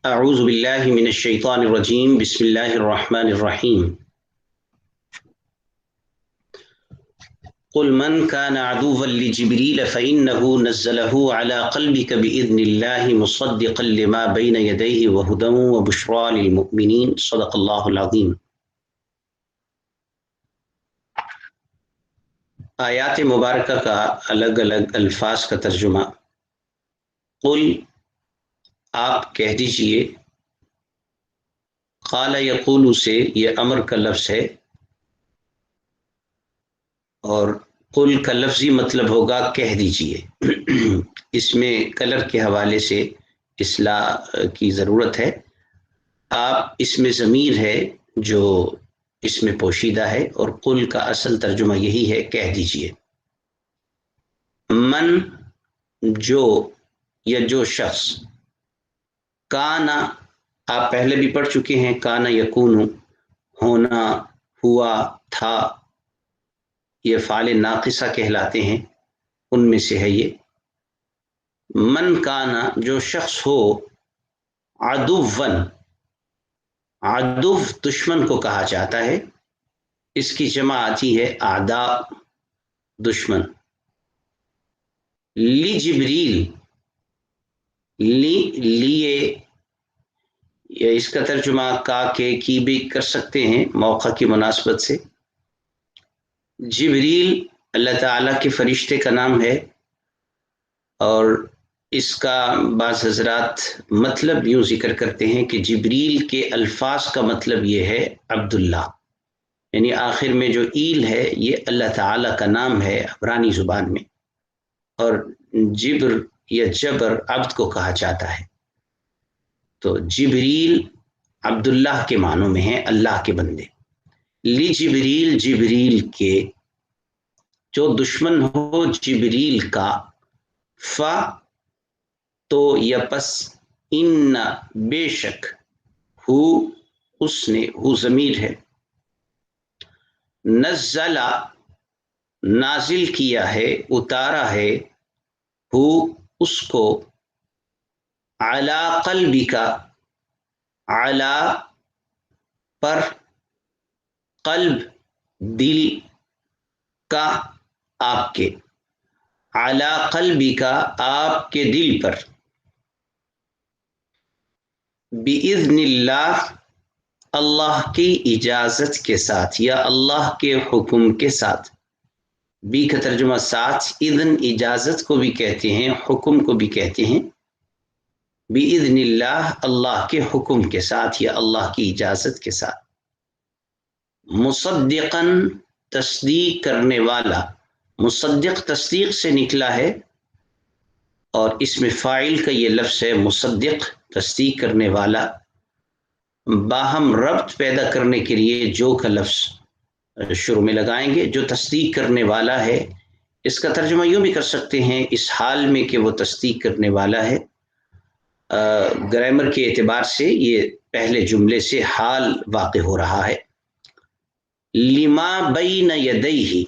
اعوذ باللہ من الشیطان الرجیم بسم اللہ الرحمن الرحیم قل من كان عدوا لجبريل فإنه نزله على قلبك بإذن الله مصدقا لما بين يديه وهدى وبشرى للمؤمنين صدق الله العظیم۔ آیات مبارکہ کا الگ الگ الفاظ کا ترجمہ۔ قل آپ کہہ دیجئے، قال یقول سے یہ امر کا لفظ ہے، اور قل کا لفظی مطلب ہوگا کہہ دیجئے۔ اس میں کلر کے حوالے سے اصلاح کی ضرورت ہے۔ آپ اس میں ضمیر ہے جو اس میں پوشیدہ ہے، اور قل کا اصل ترجمہ یہی ہے کہہ دیجئے۔ من جو یا جو شخص، کانا آپ پہلے بھی پڑھ چکے ہیں، کانا یکون ہونا، ہوا، تھا، یہ فعل ناقصہ کہلاتے ہیں، ان میں سے ہے یہ۔ من کانا جو شخص ہو، عدوً، عدو دشمن کو کہا جاتا ہے، اس کی جمع آتی ہے اعداء، دشمن۔ لی جبریل، لیے، یا اس کا ترجمہ کا کے کی بھی کر سکتے ہیں موقع کی مناسبت سے۔ جبریل اللہ تعالیٰ کے فرشتے کا نام ہے، اور اس کا بعض حضرات مطلب یوں ذکر کرتے ہیں کہ جبریل کے الفاظ کا مطلب یہ ہے عبداللہ، یعنی آخر میں جو ایل ہے یہ اللہ تعالیٰ کا نام ہے عبرانی زبان میں، اور جبر یا جبر عبد کو کہا جاتا ہے۔ تو جبریل عبداللہ کے معنوں میں ہیں، اللہ کے بندے۔ لی جبریل، جبریل کے، جو دشمن ہو جبریل کا، فا تو یا پس، ان بے شک، ہو اس نے، ہو ضمیر ہے، نزلہ نازل کیا ہے، اتارا ہے، ہو اس کو، علی قلبک، علی پر، قلب دل کا آپ کے، علی قلبک آپ کے دل پر، بِإِذْنِ اللہ اللہ کی اجازت کے ساتھ یا اللہ کے حکم کے ساتھ۔ بی کا ترجمہ ساتھ، اذن اجازت کو بھی کہتے ہیں، حکم کو بھی کہتے ہیں۔ بِإِذْنِ اللہ اللہ کے حکم کے ساتھ یا اللہ کی اجازت کے ساتھ۔ مصدقاً تصدیق کرنے والا، مصدق تصدیق سے نکلا ہے، اور اس میں فاعل کا یہ لفظ ہے مصدق، تصدیق کرنے والا۔ باہم ربط پیدا کرنے کے لیے جو کا لفظ شروع میں لگائیں گے، جو تصدیق کرنے والا ہے۔ اس کا ترجمہ یوں بھی کر سکتے ہیں اس حال میں کہ وہ تصدیق کرنے والا ہے۔ گرامر کے اعتبار سے یہ پہلے جملے سے حال واقع ہو رہا ہے۔ لما بین یدیہ،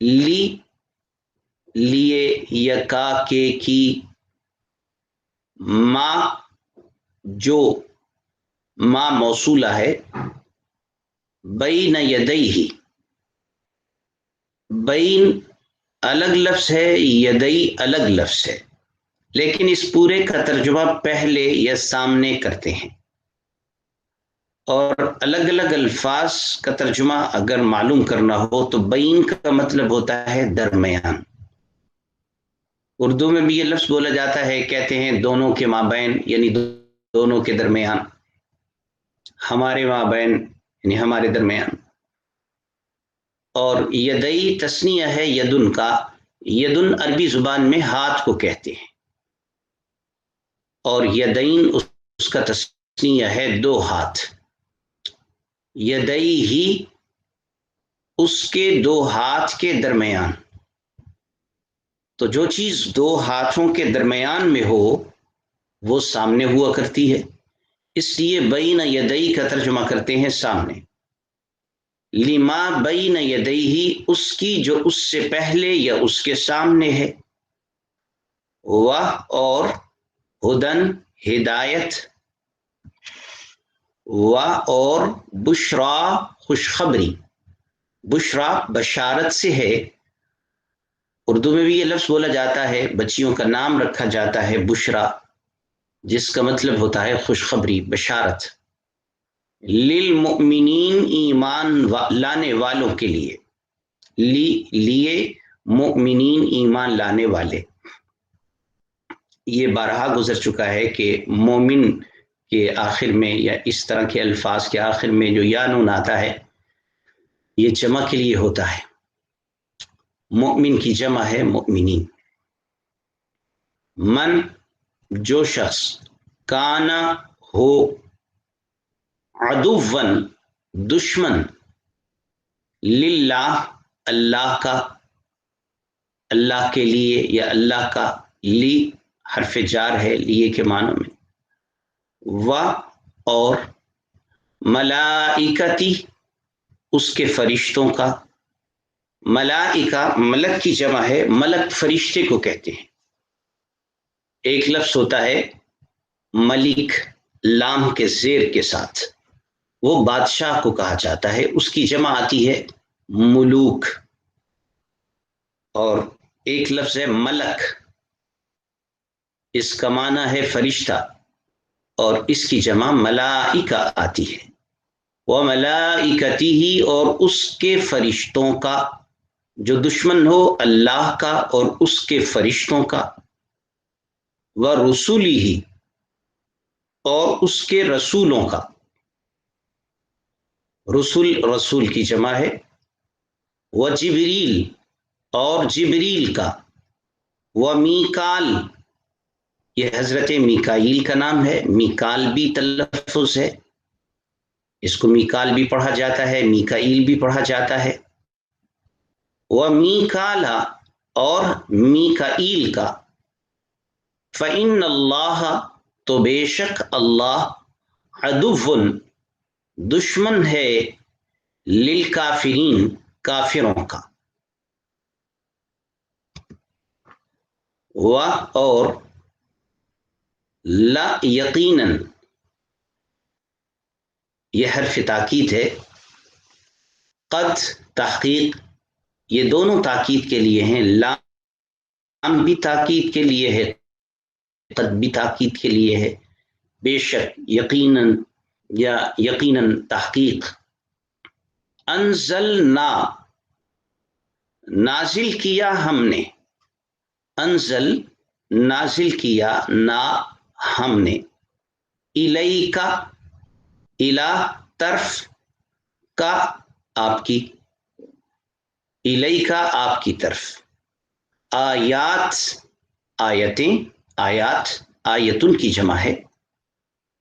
لی لیے یا کا کے کی، ما جو، ما موصولہ ہے، بین یدیہ، بین الگ لفظ ہے، یدئی الگ لفظ ہے، لیکن اس پورے کا ترجمہ پہلے یا سامنے کرتے ہیں، اور الگ الگ الفاظ کا ترجمہ اگر معلوم کرنا ہو تو بین کا مطلب ہوتا ہے درمیان۔ اردو میں بھی یہ لفظ بولا جاتا ہے، کہتے ہیں دونوں کے مابین، یعنی دونوں کے درمیان، ہمارے مابین یعنی ہمارے درمیان۔ اور یدئی تثنیہ ہے یدن کا، یدن عربی زبان میں ہاتھ کو کہتے ہیں، اور یدین اس کا تثنیہ ہے دو ہاتھ۔ یدئی ہی اس کے دو ہاتھ کے درمیان، تو جو چیز دو ہاتھوں کے درمیان میں ہو وہ سامنے ہوا کرتی ہے، اس لیے بین یدئی کا ترجمہ کرتے ہیں سامنے۔ لما بین یدیہ اس کی جو اس سے پہلے یا اس کے سامنے ہے، وہ اور ہدن ہدایت، و اور بشرا خوشخبری، بشرا بشارت سے ہے، اردو میں بھی یہ لفظ بولا جاتا ہے، بچیوں کا نام رکھا جاتا ہے بشرا، جس کا مطلب ہوتا ہے خوشخبری، بشارت، للمؤمنین ایمان لانے والوں کے لیے، لیے مؤمنین ایمان لانے والے. یہ بارہا گزر چکا ہے کہ مومن کے آخر میں یا اس طرح کے الفاظ کے آخر میں جو یا نون آتا ہے یہ جمع کے لیے ہوتا ہے، مؤمن کی جمع ہے مؤمنین. من جو شخص کانا ہو عدوًا دشمن، للہ اللہ کا، اللہ کے لیے یا اللہ کا، لی حرف جار ہے لیے کے معنی میں، و اور ملائکتی اس کے فرشتوں کا، ملائکہ ملک کی جمع ہے، ملک فرشتے کو کہتے ہیں. ایک لفظ ہوتا ہے ملک لام کے زیر کے ساتھ، وہ بادشاہ کو کہا جاتا ہے، اس کی جمع آتی ہے ملوک. اور ایک لفظ ہے ملک، اس کا معنی ہے فرشتہ، اور اس کی جمع ملائکہ آتی ہے. وَمَلَائِكَتِهِ اور اس کے فرشتوں کا، جو دشمن ہو اللہ کا اور اس کے فرشتوں کا، وَرُسُلِهِ اور اس کے رسولوں کا، رسول کی جمع ہے، وَجِبْرِیل اور جبریل کا، وَمِیکال یہ حضرت میکائیل کا نام ہے، میکال بھی تلفظ ہے، اس کو میکال بھی پڑھا جاتا ہے، میکائیل بھی پڑھا جاتا ہے. وَمِیکالا اور میکائیل کا، فَإِنَّ اللَّهَ تو بے شک اللہ، عدوٌ دشمن ہے، للکافرین کافروں کا. و اور لا یقیناً یہ حرف تاکید ہے، قد تحقیق یہ دونوں تاکید کے لیے ہیں، لام بھی تاکید کے لیے ہے، قد بھی تاکید کے لیے ہے، بے شک یقیناً یا یقیناً تحقیق. انزلنا نازل کیا ہم نے، انزل نازل کیا، نا ہم نے، الیکا الا طرف کا آپ کی، الیکا آپ کی طرف، آیات آیتیں، آیات آیتن کی جمع ہے،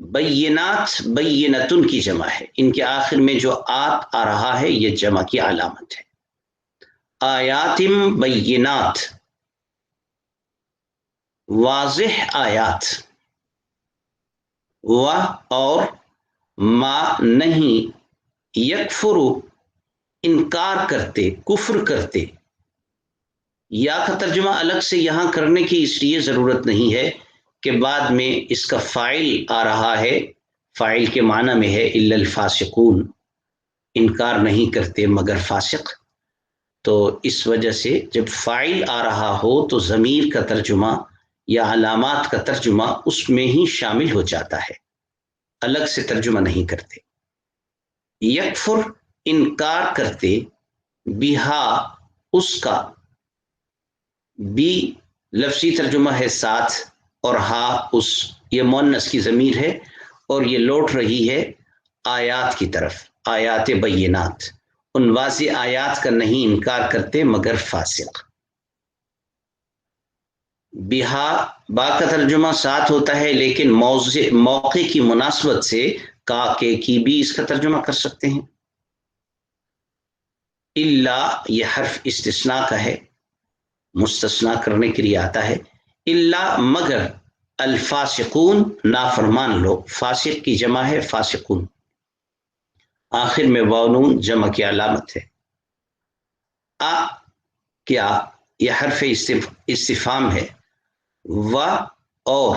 بینات بینتن کی جمع ہے، ان کے آخر میں جو آت آ رہا ہے یہ جمع کی علامت ہے. آیاتم بینات واضح آیات، و اور ما نہیں، یکفر انکار کرتے، کفر کرتے. یا کا ترجمہ الگ سے یہاں کرنے کی اس لیے ضرورت نہیں ہے کہ بعد میں اس کا فاعل آ رہا ہے، فاعل کے معنی میں ہے الا الفاسقون، انکار نہیں کرتے مگر فاسق. تو اس وجہ سے جب فاعل آ رہا ہو تو ضمیر کا ترجمہ یا علامات کا ترجمہ اس میں ہی شامل ہو جاتا ہے، الگ سے ترجمہ نہیں کرتے. یکفر انکار کرتے، بہا اس کا، بی لفظی ترجمہ ہے ساتھ، اور ہا اس، یہ مؤنث کی ضمیر ہے اور یہ لوٹ رہی ہے آیات کی طرف، آیات بینات، ان واضح آیات کا نہیں انکار کرتے مگر فاسق. بہا با کا ترجمہ ساتھ ہوتا ہے لیکن موقع کی مناسبت سے کا کے کی بھی اس کا ترجمہ کر سکتے ہیں. الا یہ حرف استثناء کا ہے، مستثنا کرنے کے لیے آتا ہے، الا مگر، الفاسقون نافرمان لوگ، فاسق کی جمع ہے فاسقون، آخر میں واو نون جمع کی علامت ہے. کیا یہ حرف استفہام ہے، و اور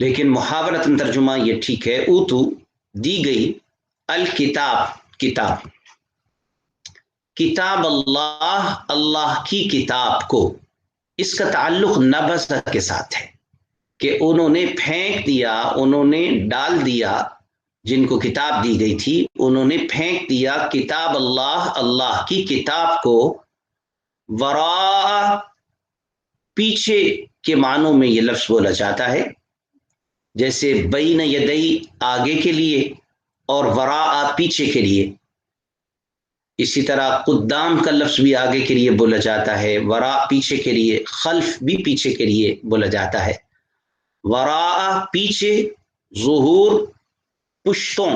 لیکن محاورتاً ترجمہ یہ ٹھیک ہے، اوتو دی گئی، الکتاب کتاب، کتاب اللہ اللہ کی کتاب کو، اس کا تعلق نبذ کے ساتھ ہے کہ انہوں نے پھینک دیا، انہوں نے ڈال دیا، جن کو کتاب دی گئی تھی انہوں نے پھینک دیا کتاب اللہ اللہ کی کتاب کو، وراء پیچھے کے معنوں میں یہ لفظ بولا جاتا ہے، جیسے بین یدئی آگے کے لیے اور وراء پیچھے کے لیے، اسی طرح قدام کا لفظ بھی آگے کے لیے بولا جاتا ہے، وراء پیچھے کے لیے، خلف بھی پیچھے کے لیے بولا جاتا ہے، وراء پیچھے، ظہور پشتوں،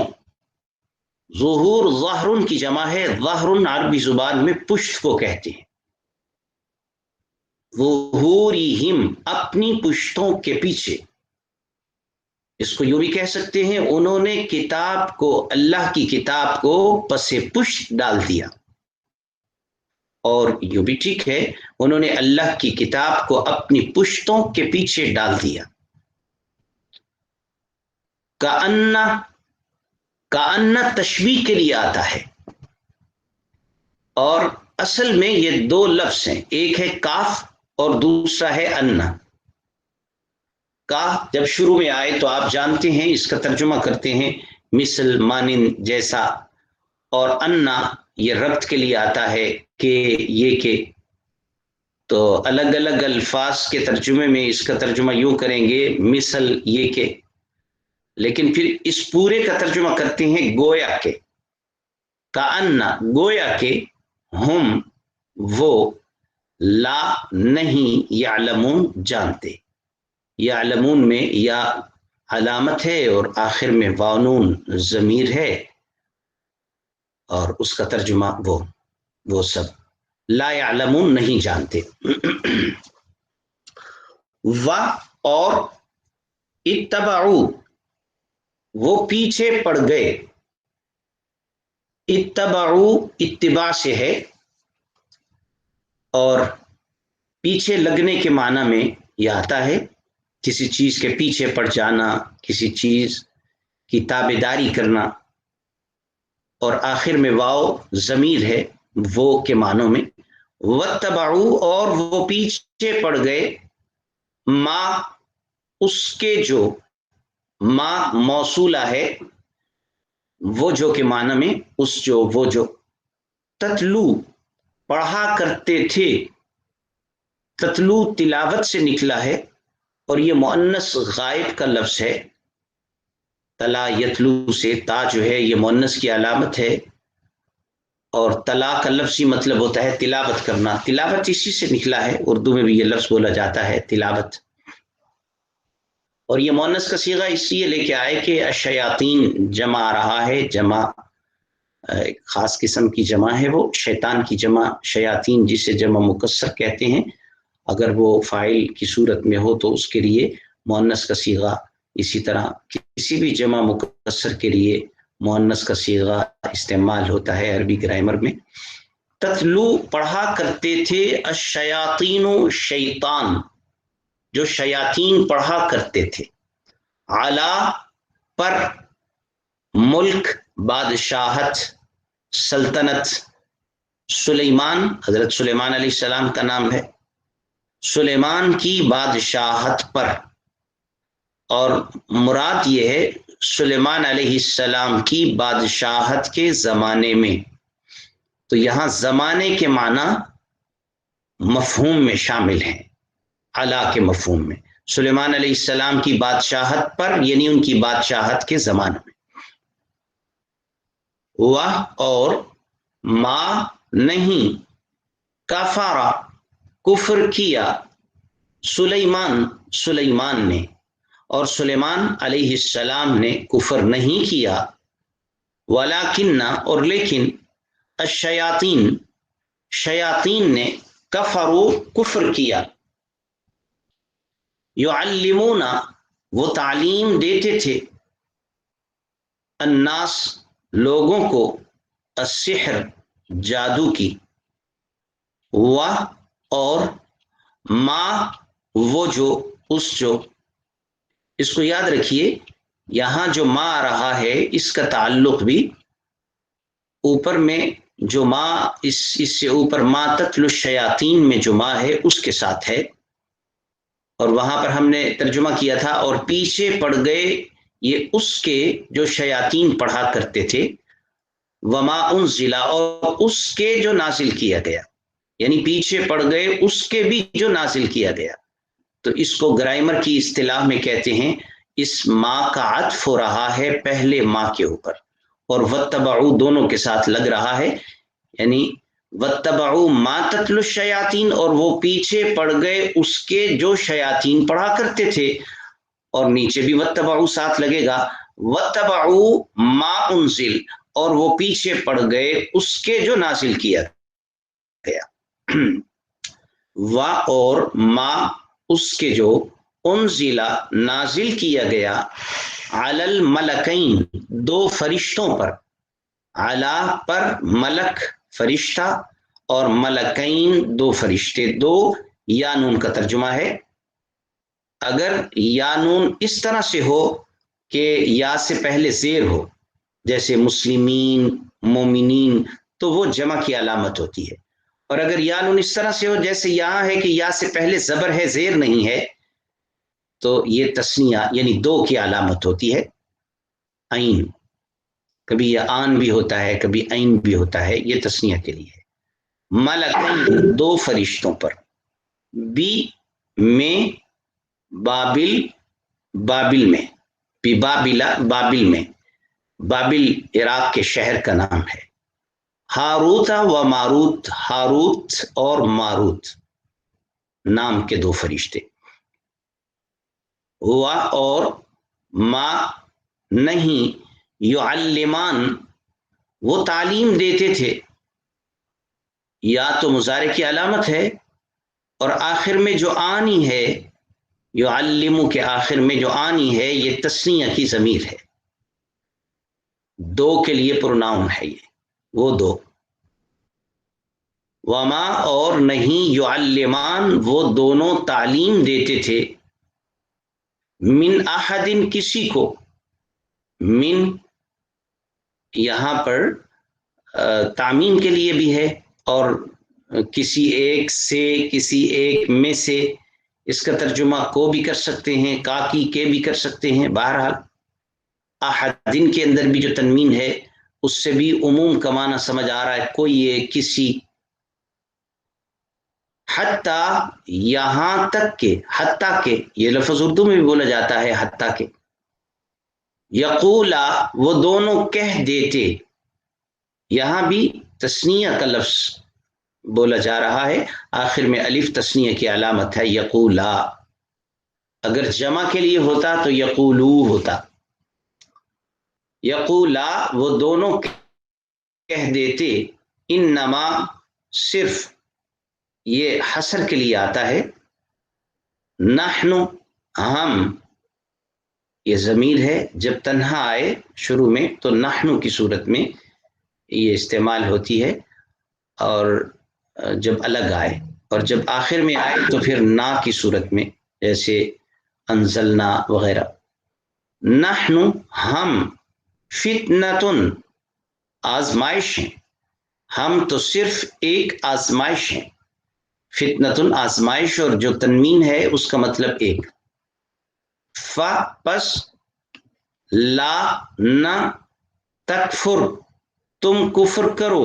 ظہور ظہر کی جمع ہے، ظہر عربی زبان میں پشت کو کہتے ہیں، ظہورہم اپنی پشتوں کے پیچھے، اس کو یوں بھی کہہ سکتے ہیں انہوں نے کتاب کو، اللہ کی کتاب کو پس پشت ڈال دیا، اور یوں بھی ٹھیک ہے انہوں نے اللہ کی کتاب کو اپنی پشتوں کے پیچھے ڈال دیا۔ کأن تشبیہ کے لیے آتا ہے، اور اصل میں یہ دو لفظ ہیں، ایک ہے کاف اور دوسرا ہے انا۔ کاف جب شروع میں آئے تو آپ جانتے ہیں اس کا ترجمہ کرتے ہیں مثل، مانند، جیسا، اور انا یہ ربط کے لیے آتا ہے کہ یہ کہ، تو الگ الگ الفاظ کے ترجمے میں اس کا ترجمہ یوں کریں گے مثل یہ کہ، لیکن پھر اس پورے کا ترجمہ کرتے ہیں گویا کہ، کأن گویا کہ، ہم وہ، لا نہیں، یعلمون جانتے، یعلمون میں یا علامت ہے اور آخر میں وانون ضمیر ہے، اور اس کا ترجمہ وہ سب، لا یعلمون نہیں جانتے۔ و اور اتبعو وہ پیچھے پڑ گئے، اتبعو اتباع سے ہے، اور پیچھے لگنے کے معنی میں یہ آتا ہے کسی چیز کے پیچھے پڑ جانا، کسی چیز کی تابعداری کرنا، اور آخر میں واو ضمیر ہے وہ کے معنوں میں، واتبعو اور وہ پیچھے پڑ گئے، ما اس کے جو، ما موصولہ ہے، وہ جو کے معنی میں اس جو، وہ جو، تتلو پڑھا کرتے تھے، تتلو تلاوت سے نکلا ہے، اور یہ مؤنث غائب کا لفظ ہے، تلا یتلو سے، تا جو ہے یہ مؤنث کی علامت ہے، اور تلا کا لفظی مطلب ہوتا ہے تلاوت کرنا، تلاوت اسی سے نکلا ہے، اردو میں بھی یہ لفظ بولا جاتا ہے تلاوت، اور یہ مؤنث کا صیغہ اس لیے لے کے آئے کہ الشیاطین جمع آ رہا ہے، جمع ایک خاص قسم کی جمع ہے، وہ شیطان کی جمع شیاطین جسے جمع مکسر کہتے ہیں، اگر وہ فاعل کی صورت میں ہو تو اس کے لیے مؤنث کا صیغہ، اسی طرح کسی بھی جمع مکسر کے لیے مؤنث کا صیغہ استعمال ہوتا ہے عربی گرامر میں۔ تتلو پڑھا کرتے تھے، الشیاطین شیطان، جو شیاطین پڑھا کرتے تھے، علی پر، ملک بادشاہت، سلطنت، سلیمان حضرت سلیمان علیہ السلام کا نام ہے، سلیمان کی بادشاہت پر، اور مراد یہ ہے سلیمان علیہ السلام کی بادشاہت کے زمانے میں، تو یہاں زمانے کے معنی مفہوم میں شامل ہیں، علا کے مفہوم میں، سلیمان علیہ السلام کی بادشاہت پر یعنی ان کی بادشاہت کے زمانے میں، وہ اور ما نہیں، کفارا کفر کیا، سلیمان نے، اور سلیمان علیہ السلام نے کفر نہیں کیا، ولیکن اور لیکن، الشیاطین شیاطین نے، کفروا کفر کیا، یعلمون وہ تعلیم دیتے تھے، الناس لوگوں کو، السحر جادو کی، و اور ما وہ جو، اس جو، اس کو یاد رکھیے، یہاں جو ما آ رہا ہے اس کا تعلق بھی اوپر میں جو ما اس سے اوپر ما تتلو الشیاطین میں جو ما ہے اس کے ساتھ ہے، اور وہاں پر ہم نے ترجمہ کیا تھا اور پیچھے پڑ گئے، یہ اس کے جو شیاطین پڑھا کرتے تھے، وما انزل اور اس کے جو نازل کیا گیا، یعنی پیچھے پڑ گئے اس کے بھی جو نازل کیا گیا. تو اس کو گرامر کی اصطلاح میں کہتے ہیں اس ما کا عطف ہو رہا ہے پہلے ما کے اوپر، اور واتبعوا دونوں کے ساتھ لگ رہا ہے، یعنی واتبعوا ما تتلو الشیاطین اور وہ پیچھے پڑ گئے اس کے جو شیاطین پڑھا کرتے تھے، اور نیچے بھی واتبعوا ساتھ لگے گا، واتبعوا ما انزل اور وہ پیچھے پڑ گئے اس کے جو نازل کیا گیا، اور ما اس کے جو انزل نازل کیا گیا، علی الملکین دو فرشتوں پر، علی پر ملک فرشتہ اور ملکین دو فرشتے، دو یا نون کا ترجمہ ہے. اگر یا نون اس طرح سے ہو کہ یا سے پہلے زیر ہو جیسے مسلمین مومنین تو وہ جمع کی علامت ہوتی ہے، اور اگر یا نون اس طرح سے ہو جیسے یہاں ہے کہ یا سے پہلے زبر ہے زیر نہیں ہے تو یہ تثنیہ یعنی دو کی علامت ہوتی ہے. عین، کبھی یہ آن بھی ہوتا ہے کبھی عین بھی ہوتا ہے، یہ تثنیہ کے لیے ہے. ملکین دو فرشتوں پر، بی میں بابل، بابل میں، بی بابلا بابل میں، بابل عراق کے شہر کا نام ہے. ہاروت و ماروت، ہاروت اور ماروت نام کے دو فرشتے. ہوا اور ما نہیں، یعلمان وہ تعلیم دیتے تھے، یا تو مضارع کی علامت ہے اور آخر میں جو آنی ہے، یعلمو کے آخر میں جو آنی ہے یہ تثنیہ کی ضمیر ہے، دو کے لیے پروناؤن ہے یہ، وہ دو. وما اور نہیں، یعلمان وہ دونوں تعلیم دیتے تھے، من احدن کسی کو، من یہاں پر تعمیم کے لیے بھی ہے اور کسی ایک سے، کسی ایک میں سے، اس کا ترجمہ کو بھی کر سکتے ہیں، کا کی کے بھی کر سکتے ہیں. بہرحال احدن کے اندر بھی جو تنوین ہے اس سے بھی عموم کا معنی سمجھ آ رہا ہے، کوئی ایک کسی. حتیٰ یہاں تک کہ، حتیٰ کہ یہ لفظ اردو میں بھی بولا جاتا ہے حتیٰ کہ، یقولا وہ دونوں کہہ دیتے، یہاں بھی تثنیہ کا لفظ بولا جا رہا ہے، آخر میں الف تثنیہ کی علامت ہے یقولا. اگر جمع کے لیے ہوتا تو یقولو ہوتا. یقولا وہ دونوں کہہ دیتے، انما صرف یہ حصر کے لیے آتا ہے، نحن ہم، یہ ضمیر ہے جب تنہا آئے شروع میں تو نحن کی صورت میں یہ استعمال ہوتی ہے، اور جب الگ آئے، اور جب آخر میں آئے تو پھر نا کی صورت میں جیسے انزلنا وغیرہ. نحن ہم، فتنتن آزمائش ہیں، ہم تو صرف ایک آزمائش ہیں. فتنتن آزمائش اور جو تنوین ہے اس کا مطلب ایک. پس لا نہ تکفر تم کفر کرو،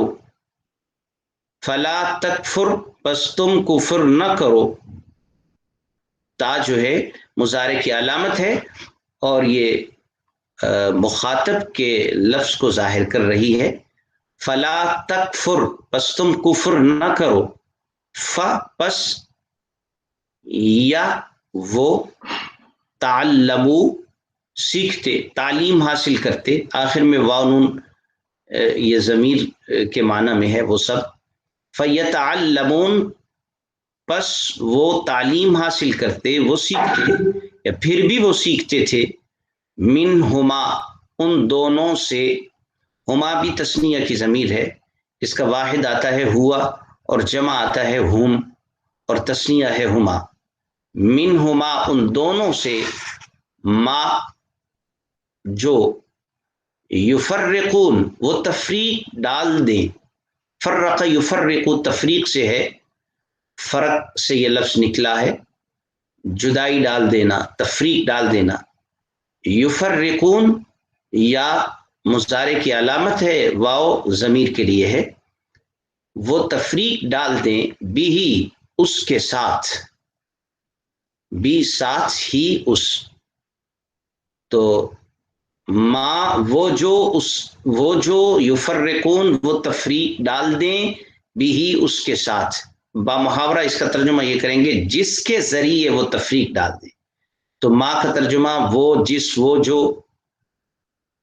فلا تکفر پس تم کفر نہ کرو. تا جو ہے مضارع کی علامت ہے اور یہ مخاطب کے لفظ کو ظاہر کر رہی ہے. فلا تکفر پس تم کفر نہ کرو، پس یا وہ تعلمو سیکھتے، تعلیم حاصل کرتے، آخر میں واو نون یہ ضمیر کے معنی میں ہے وہ سب. فیتعلمون پس وہ تعلیم حاصل کرتے، وہ سیکھتے یا پھر بھی وہ سیکھتے تھے، منہما ان دونوں سے. ہما بھی تثنیہ کی ضمیر ہے، اس کا واحد آتا ہے ہوا اور جمع آتا ہے ہم، اور تثنیہ ہے ہما. منہما ان دونوں سے، ما جو یفرقون وہ تفریق ڈال دیں، فرق یفرق تفریق سے ہے، فرق سے یہ لفظ نکلا ہے، جدائی ڈال دینا، تفریق ڈال دینا. یفرقون یا مضارع کی علامت ہے، واو ضمیر کے لیے ہے، وہ تفریق ڈال دیں بھی اس کے ساتھ، بھی ساتھ ہی اس. تو ما وہ جو یفرقون وہ تفریق ڈال دیں بھی اس کے ساتھ. با محاورہ اس کا ترجمہ یہ کریں گے جس کے ذریعے وہ تفریق ڈال دیں. تو ما کا ترجمہ وہ جس وہ جو،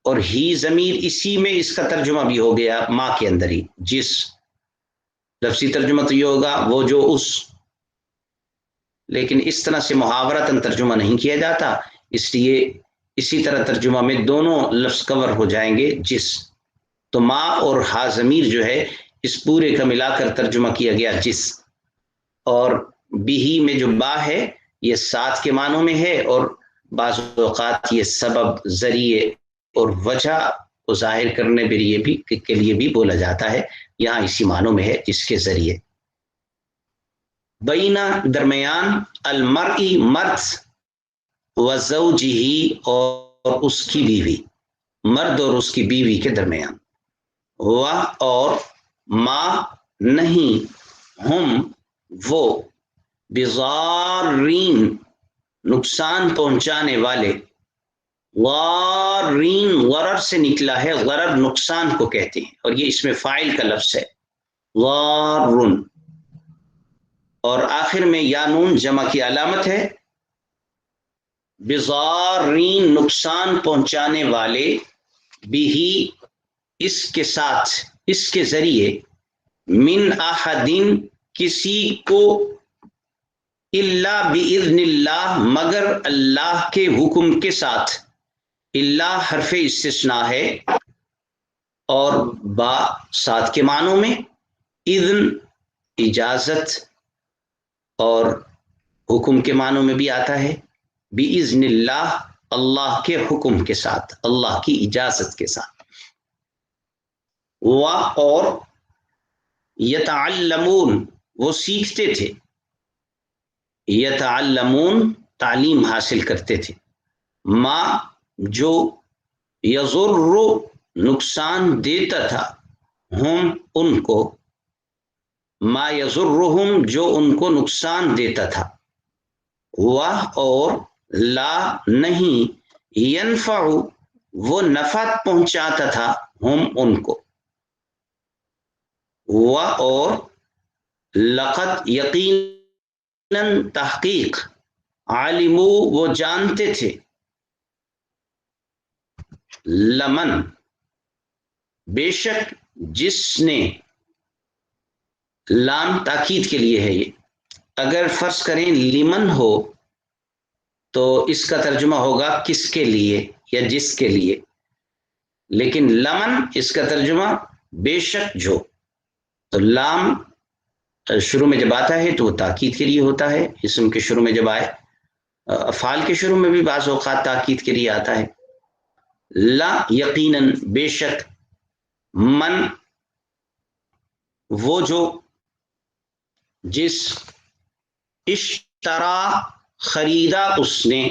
اور ہی ضمیر اسی میں اس کا ترجمہ بھی ہو گیا ما کے اندر ہی. جس لفظی ترجمہ تو یہ ہوگا وہ جو اس، لیکن اس طرح سے محاورتاً ترجمہ نہیں کیا جاتا، اس لیے اسی طرح ترجمہ میں دونوں لفظ کور ہو جائیں گے جس. تو ما اور ہا ضمیر جو ہے اس پورے کا ملا کر ترجمہ کیا گیا جس. اور بھی میں جو با ہے یہ ساتھ کے معنوں میں ہے، اور بعض اوقات یہ سبب، ذریعے اور وجہ کو ظاہر کرنے کے لیے بھی بولا جاتا ہے. یہاں اسی معنوں میں ہے جس کے ذریعے. بینا درمیان، المرئی مرد، وزوجہ اور اس کی بیوی، مرد اور اس کی بیوی کے درمیان. و اور ما نہیں، ہم وہ، بضارین نقصان پہنچانے والے، غارین غرر سے نکلا ہے، غرر نقصان کو کہتے ہیں، اور یہ اس میں فاعل کا لفظ ہے غارن، اور آخر میں یا نون جمع کی علامت ہے. بضارین نقصان پہنچانے والے، بھی اس کے ساتھ، اس کے ذریعے، من احدین کسی کو، الا باذن اللہ مگر اللہ کے حکم کے ساتھ. اللہ حرف استثناء ہے اور با ساتھ کے معنوں میں، اذن اجازت اور حکم کے معنوں میں بھی آتا ہے. باذن اللہ اللہ کے حکم کے ساتھ، اللہ کی اجازت کے ساتھ. و اور یتعلمون وہ سیکھتے تھے، یتعلمون تعلیم حاصل کرتے تھے. ما جو یضر نقصان دیتا تھا، ہم ان کو، ما یضرہم جو ان کو نقصان دیتا تھا. و اور لا نہیں، ینفع وہ نفع پہنچاتا تھا، ہم ان کو. و اور لقد یقیناً تحقیق، علمو وہ جانتے تھے، لمن بے شک جس نے، لام تاکید کے لیے ہے. یہ اگر فرض کریں لمن ہو تو اس کا ترجمہ ہوگا کس کے لیے یا جس کے لیے، لیکن لمن اس کا ترجمہ بے شک جو. تو لام شروع میں جب آتا ہے تو وہ تاکید کے لیے ہوتا ہے، اسم کے شروع میں جب آئے، افعال کے شروع میں بھی بعض اوقات تاکید کے لیے آتا ہے. لا یقیناً بے شک، من وہ جو، جس، اشترا خریدا اس نے،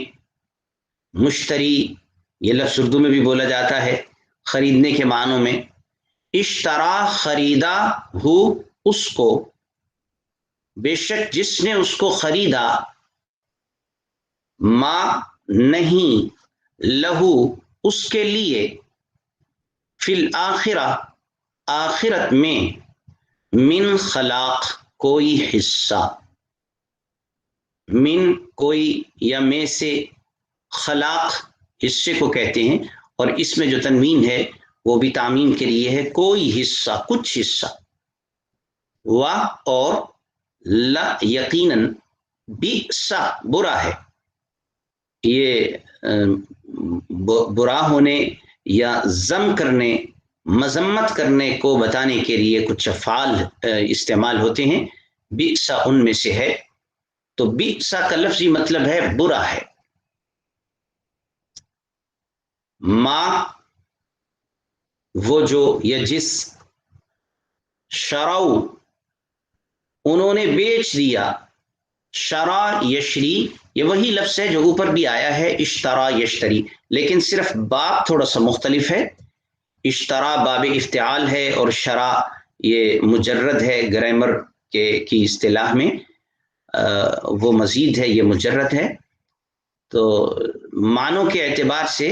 مشتری یہ لفظ اردو میں بھی بولا جاتا ہے خریدنے کے معنوں میں. اشترا خریدا ہو اس کو، بے شک جس نے اس کو خریدا، ما نہیں، لہو اس کے لیے، فی الآخرہ آخرت میں، من خلاق کوئی حصہ، من کوئی یا میں سے، خلاق حصے کو کہتے ہیں، اور اس میں جو تنوین ہے وہ بھی تعمیم کے لیے ہے، کوئی حصہ، کچھ حصہ. و اور لا یقیناً، بئس برا ہے. یہ برا ہونے یا ذم کرنے، مذمت کرنے کو بتانے کے لیے کچھ افعال استعمال ہوتے ہیں. بئس ان میں سے ہے. تو بئس کا لفظی مطلب ہے برا ہے. ما وہ جو یا جس، شراؤ انہوں نے بیچ دیا، شرا یشری یہ وہی لفظ ہے جو اوپر بھی آیا ہے اشترا یشتری، لیکن صرف باب تھوڑا سا مختلف ہے. اشترا باب افتعال ہے اور شرا یہ مجرد ہے، گرامر کی اصطلاح میں وہ مزید ہے، یہ مجرد ہے. تو معنوں کے اعتبار سے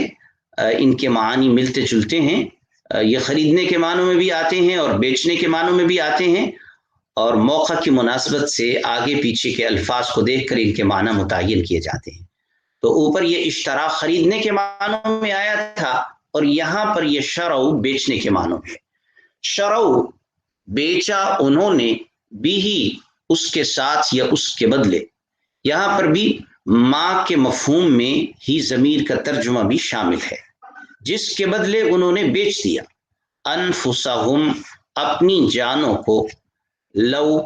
ان کے معانی ملتے جلتے ہیں. یہ خریدنے کے معنوں میں بھی آتے ہیں اور بیچنے کے معنوں میں بھی آتے ہیں، اور موقع کی مناسبت سے آگے پیچھے کے الفاظ کو دیکھ کر ان کے معنی متعین کیے جاتے ہیں. تو اوپر یہ اشترا خریدنے کے معنوں میں آیا تھا، اور یہاں پر یہ شرعو بیچنے کے معنوں میں. شرعو بیچا انہوں نے، بھی اس کے ساتھ یا اس کے بدلے. یہاں پر بھی ما کے مفہوم میں ہی ضمیر کا ترجمہ بھی شامل ہے، جس کے بدلے انہوں نے بیچ دیا. انفسہم اپنی جانوں کو، لو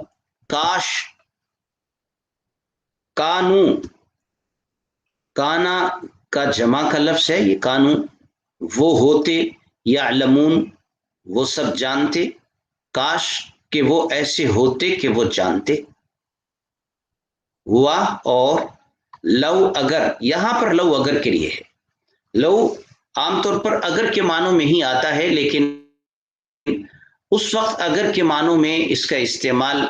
کاش، کانو کانا کا جمع کا لفظ ہے یہ کانو، وہ ہوتے، یعلمون وہ سب جانتے، کاش کہ وہ ایسے ہوتے کہ وہ جانتے. ہوا اور لو اگر، یہاں پر لو اگر کے لیے ہے. لو عام طور پر اگر کے معنوں میں ہی آتا ہے، لیکن اس وقت اگر کے معنوں میں اس کا استعمال،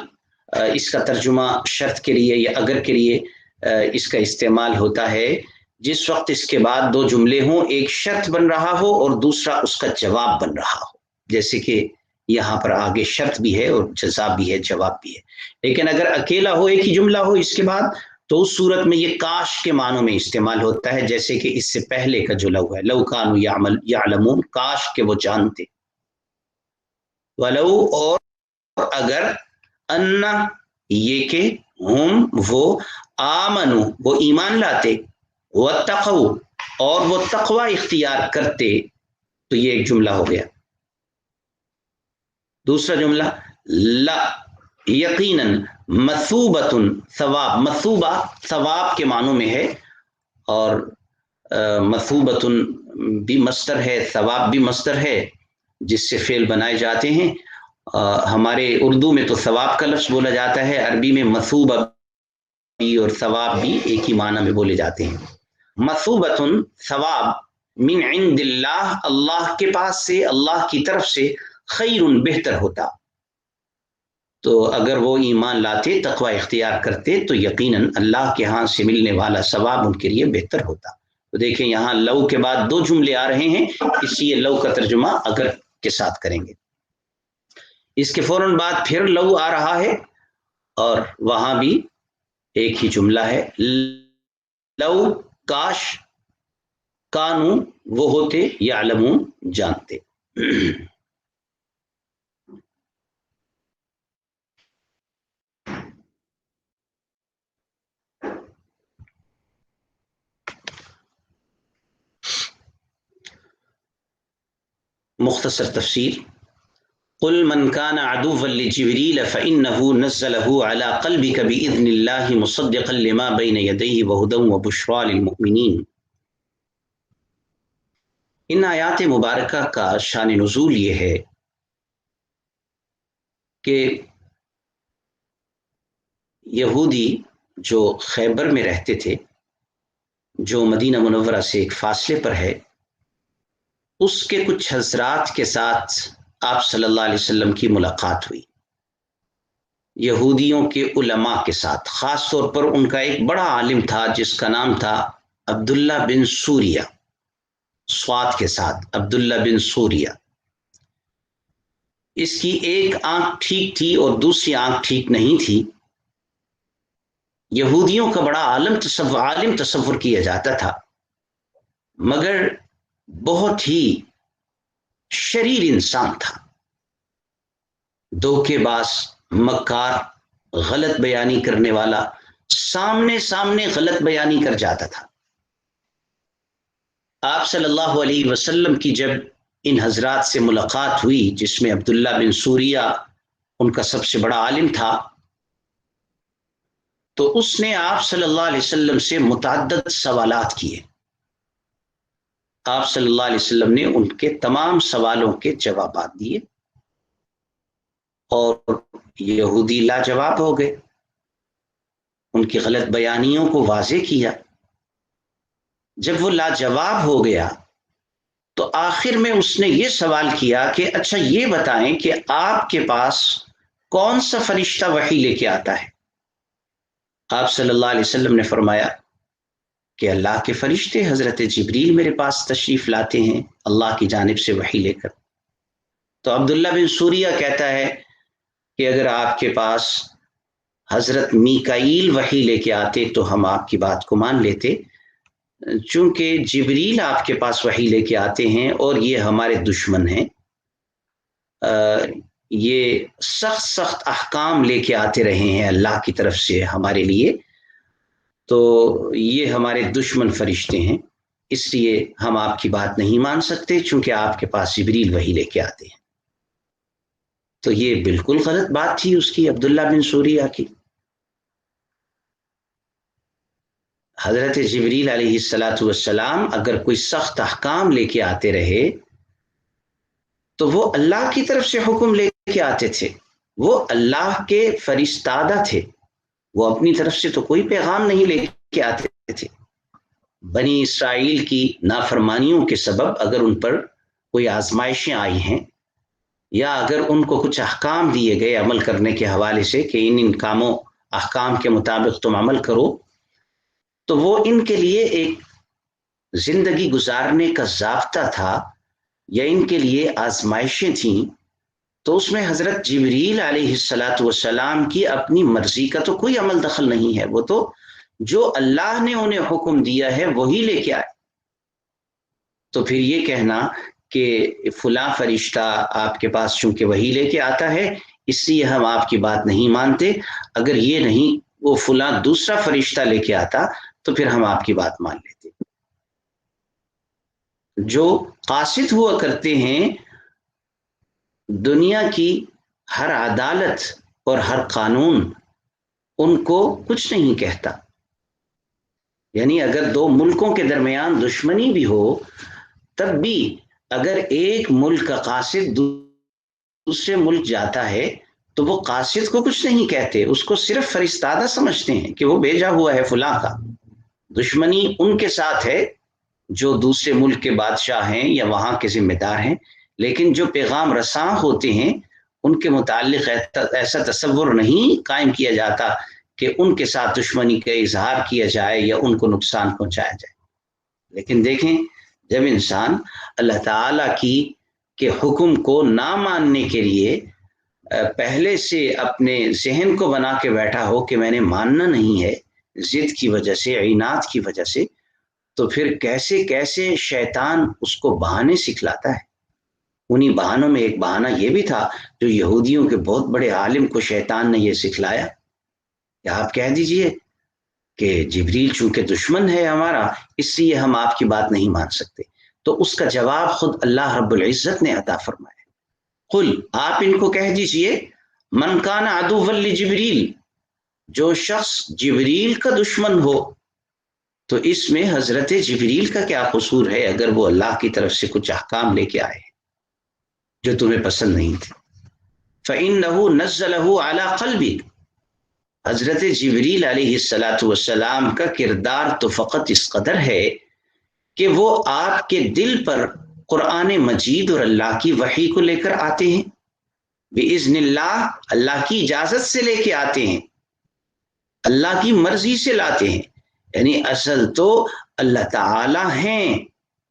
اس کا ترجمہ شرط کے لیے یا اگر کے لیے اس کا استعمال ہوتا ہے جس وقت اس کے بعد دو جملے ہوں، ایک شرط بن رہا ہو اور دوسرا اس کا جواب بن رہا ہو. جیسے کہ یہاں پر آگے شرط بھی ہے اور جزا بھی ہے، جواب بھی ہے. لیکن اگر اکیلا ہو، ایک ہی جملہ ہو اس کے بعد، تو اس صورت میں یہ کاش کے معنوں میں استعمال ہوتا ہے، جیسے کہ اس سے پہلے کا جو لو ہے، لو کانوا یعلمون کاش کہ وہ جانتے. ولو اور اگر، ان یہ کہ، ہم وہ، آمنو وہ ایمان لاتے، واتقوا اور وہ تقوی اختیار کرتے. تو یہ ایک جملہ ہو گیا. دوسرا جملہ، لا یقیناً، مثوبۃ ثواب، مثوبہ ثواب کے معنوں میں ہے، اور مثوبۃ بھی مصدر ہے، ثواب بھی مصدر ہے جس سے فعل بنائے جاتے ہیں. ہمارے اردو میں تو ثواب کا لفظ بولا جاتا ہے، عربی میں مثوبہ بھی اور ثواب بھی ایک ہی معنی میں بولے جاتے ہیں. مثوبۃ ثواب، من عند اللہ اللہ کے پاس سے، اللہ کی طرف سے، خیر بہتر ہوتا. تو اگر وہ ایمان لاتے، تقوی اختیار کرتے، تو یقیناً اللہ کے ہاں سے ملنے والا ثواب ان کے لیے بہتر ہوتا. تو دیکھیں یہاں لو کے بعد دو جملے آ رہے ہیں، اس لیے لو کا ترجمہ اگر کے ساتھ کریں گے. اس کے فوراً بعد پھر لو آ رہا ہے، اور وہاں بھی ایک ہی جملہ ہے، لو کاش، کانو وہ ہوتے، یعلمون جانتے. مختصر تفسیر، قل من كان عدوا لجبريل فإنه نزله على قلبك بإذن الله مصدقا لما بين يديه وهدى وبشرى للمؤمنين. ان آیات مبارکہ کا شان نزول یہ ہے کہ یہودی جو خیبر میں رہتے تھے، جو مدینہ منورہ سے ایک فاصلے پر ہے، اس کے کچھ حضرات کے ساتھ آپ صلی اللہ علیہ وسلم کی ملاقات ہوئی. یہودیوں کے علماء کے ساتھ، خاص طور پر ان کا ایک بڑا عالم تھا جس کا نام تھا عبداللہ بن سوریہ، صاد کے ساتھ عبداللہ بن سوریہ. اس کی ایک آنکھ ٹھیک تھی اور دوسری آنکھ ٹھیک نہیں تھی. یہودیوں کا بڑا عالم تصور کیا جاتا تھا، مگر بہت ہی شریر انسان تھا، دھوکے باز، مکار، غلط بیانی کرنے والا، سامنے غلط بیانی کر جاتا تھا. آپ صلی اللہ علیہ وسلم کی جب ان حضرات سے ملاقات ہوئی، جس میں عبداللہ بن سوریہ ان کا سب سے بڑا عالم تھا، تو اس نے آپ صلی اللہ علیہ وسلم سے متعدد سوالات کیے. آپ صلی اللہ علیہ وسلم نے ان کے تمام سوالوں کے جوابات دیے اور یہودی لاجواب ہو گئے، ان کی غلط بیانیوں کو واضح کیا۔ جب وہ لاجواب ہو گیا تو آخر میں اس نے یہ سوال کیا کہ اچھا یہ بتائیں کہ آپ کے پاس کون سا فرشتہ وحی لے کے آتا ہے؟ آپ صلی اللہ علیہ وسلم نے فرمایا کہ اللہ کے فرشتے حضرت جبریل میرے پاس تشریف لاتے ہیں اللہ کی جانب سے وحی لے کر۔ تو عبداللہ بن سوریہ کہتا ہے کہ اگر آپ کے پاس حضرت میکائیل وحی لے کے آتے تو ہم آپ کی بات کو مان لیتے، چونکہ جبریل آپ کے پاس وحی لے کے آتے ہیں اور یہ ہمارے دشمن ہیں، یہ سخت سخت احکام لے کے آتے رہے ہیں اللہ کی طرف سے ہمارے لیے، تو یہ ہمارے دشمن فرشتے ہیں، اس لیے ہم آپ کی بات نہیں مان سکتے چونکہ آپ کے پاس جبریل وحی لے کے آتے ہیں۔ تو یہ بالکل غلط بات تھی اس کی، عبداللہ بن سوریہ کی۔ حضرت جبریل علیہ السلام اگر کوئی سخت احکام لے کے آتے رہے تو وہ اللہ کی طرف سے حکم لے کے آتے تھے، وہ اللہ کے فرستادہ تھے، وہ اپنی طرف سے تو کوئی پیغام نہیں لے کے آتے تھے۔ بنی اسرائیل کی نافرمانیوں کے سبب اگر ان پر کوئی آزمائشیں آئی ہیں یا اگر ان کو کچھ احکام دیے گئے عمل کرنے کے حوالے سے کہ ان کاموں احکام کے مطابق تم عمل کرو، تو وہ ان کے لیے ایک زندگی گزارنے کا ضابطہ تھا یا ان کے لیے آزمائشیں تھیں، تو اس میں حضرت جبریل علیہ السلام کی اپنی مرضی کا تو کوئی عمل دخل نہیں ہے، وہ تو جو اللہ نے انہیں حکم دیا ہے وہی لے کے آئے۔ تو پھر یہ کہنا کہ فلاں فرشتہ آپ کے پاس چونکہ وہی لے کے آتا ہے اس لیے ہم آپ کی بات نہیں مانتے، اگر یہ نہیں وہ فلاں دوسرا فرشتہ لے کے آتا تو پھر ہم آپ کی بات مان لیتے۔ جو قاصد ہوا کرتے ہیں دنیا کی ہر عدالت اور ہر قانون ان کو کچھ نہیں کہتا، یعنی اگر دو ملکوں کے درمیان دشمنی بھی ہو تب بھی اگر ایک ملک کا قاصد دوسرے ملک جاتا ہے تو وہ قاصد کو کچھ نہیں کہتے، اس کو صرف فرستادہ سمجھتے ہیں کہ وہ بھیجا ہوا ہے فلاں کا۔ دشمنی ان کے ساتھ ہے جو دوسرے ملک کے بادشاہ ہیں یا وہاں کے ذمہ دار ہیں، لیکن جو پیغام رساں ہوتے ہیں ان کے متعلق ایسا تصور نہیں قائم کیا جاتا کہ ان کے ساتھ دشمنی کا اظہار کیا جائے یا ان کو نقصان پہنچایا جائے۔ لیکن دیکھیں جب انسان اللہ تعالیٰ کی کے حکم کو نہ ماننے کے لیے پہلے سے اپنے ذہن کو بنا کے بیٹھا ہو کہ میں نے ماننا نہیں ہے ضد کی وجہ سے، عناد کی وجہ سے، تو پھر کیسے کیسے شیطان اس کو بہانے سکھلاتا ہے۔ انہی بہانوں میں ایک بہانہ یہ بھی تھا جو یہودیوں کے بہت بڑے عالم کو شیطان نے یہ سکھلایا کہ آپ کہہ دیجئے کہ جبریل چونکہ دشمن ہے ہمارا اس لیے ہم آپ کی بات نہیں مان سکتے۔ تو اس کا جواب خود اللہ رب العزت نے عطا فرمایا، قل آپ ان کو کہہ دیجئے من کان عدوا لجبریل، جو شخص جبریل کا دشمن ہو، تو اس میں حضرت جبریل کا کیا قصور ہے اگر وہ اللہ کی طرف سے کچھ احکام لے کے آئے جو تمہیں پسند نہیں تھے۔ فَإِنَّهُ نَزَّلَهُ عَلَىٰ قَلْبِكَ، حضرت جبریل علیہ السلام کا کردار تو فقط اس قدر ہے کہ وہ آپ کے دل پر قرآن مجید اور اللہ کی وحی کو لے کر آتے ہیں، بِإِذْنِ اللہ، اللہ کی اجازت سے لے کے آتے ہیں، اللہ کی مرضی سے لاتے ہیں، یعنی اصل تو اللہ تعالی ہیں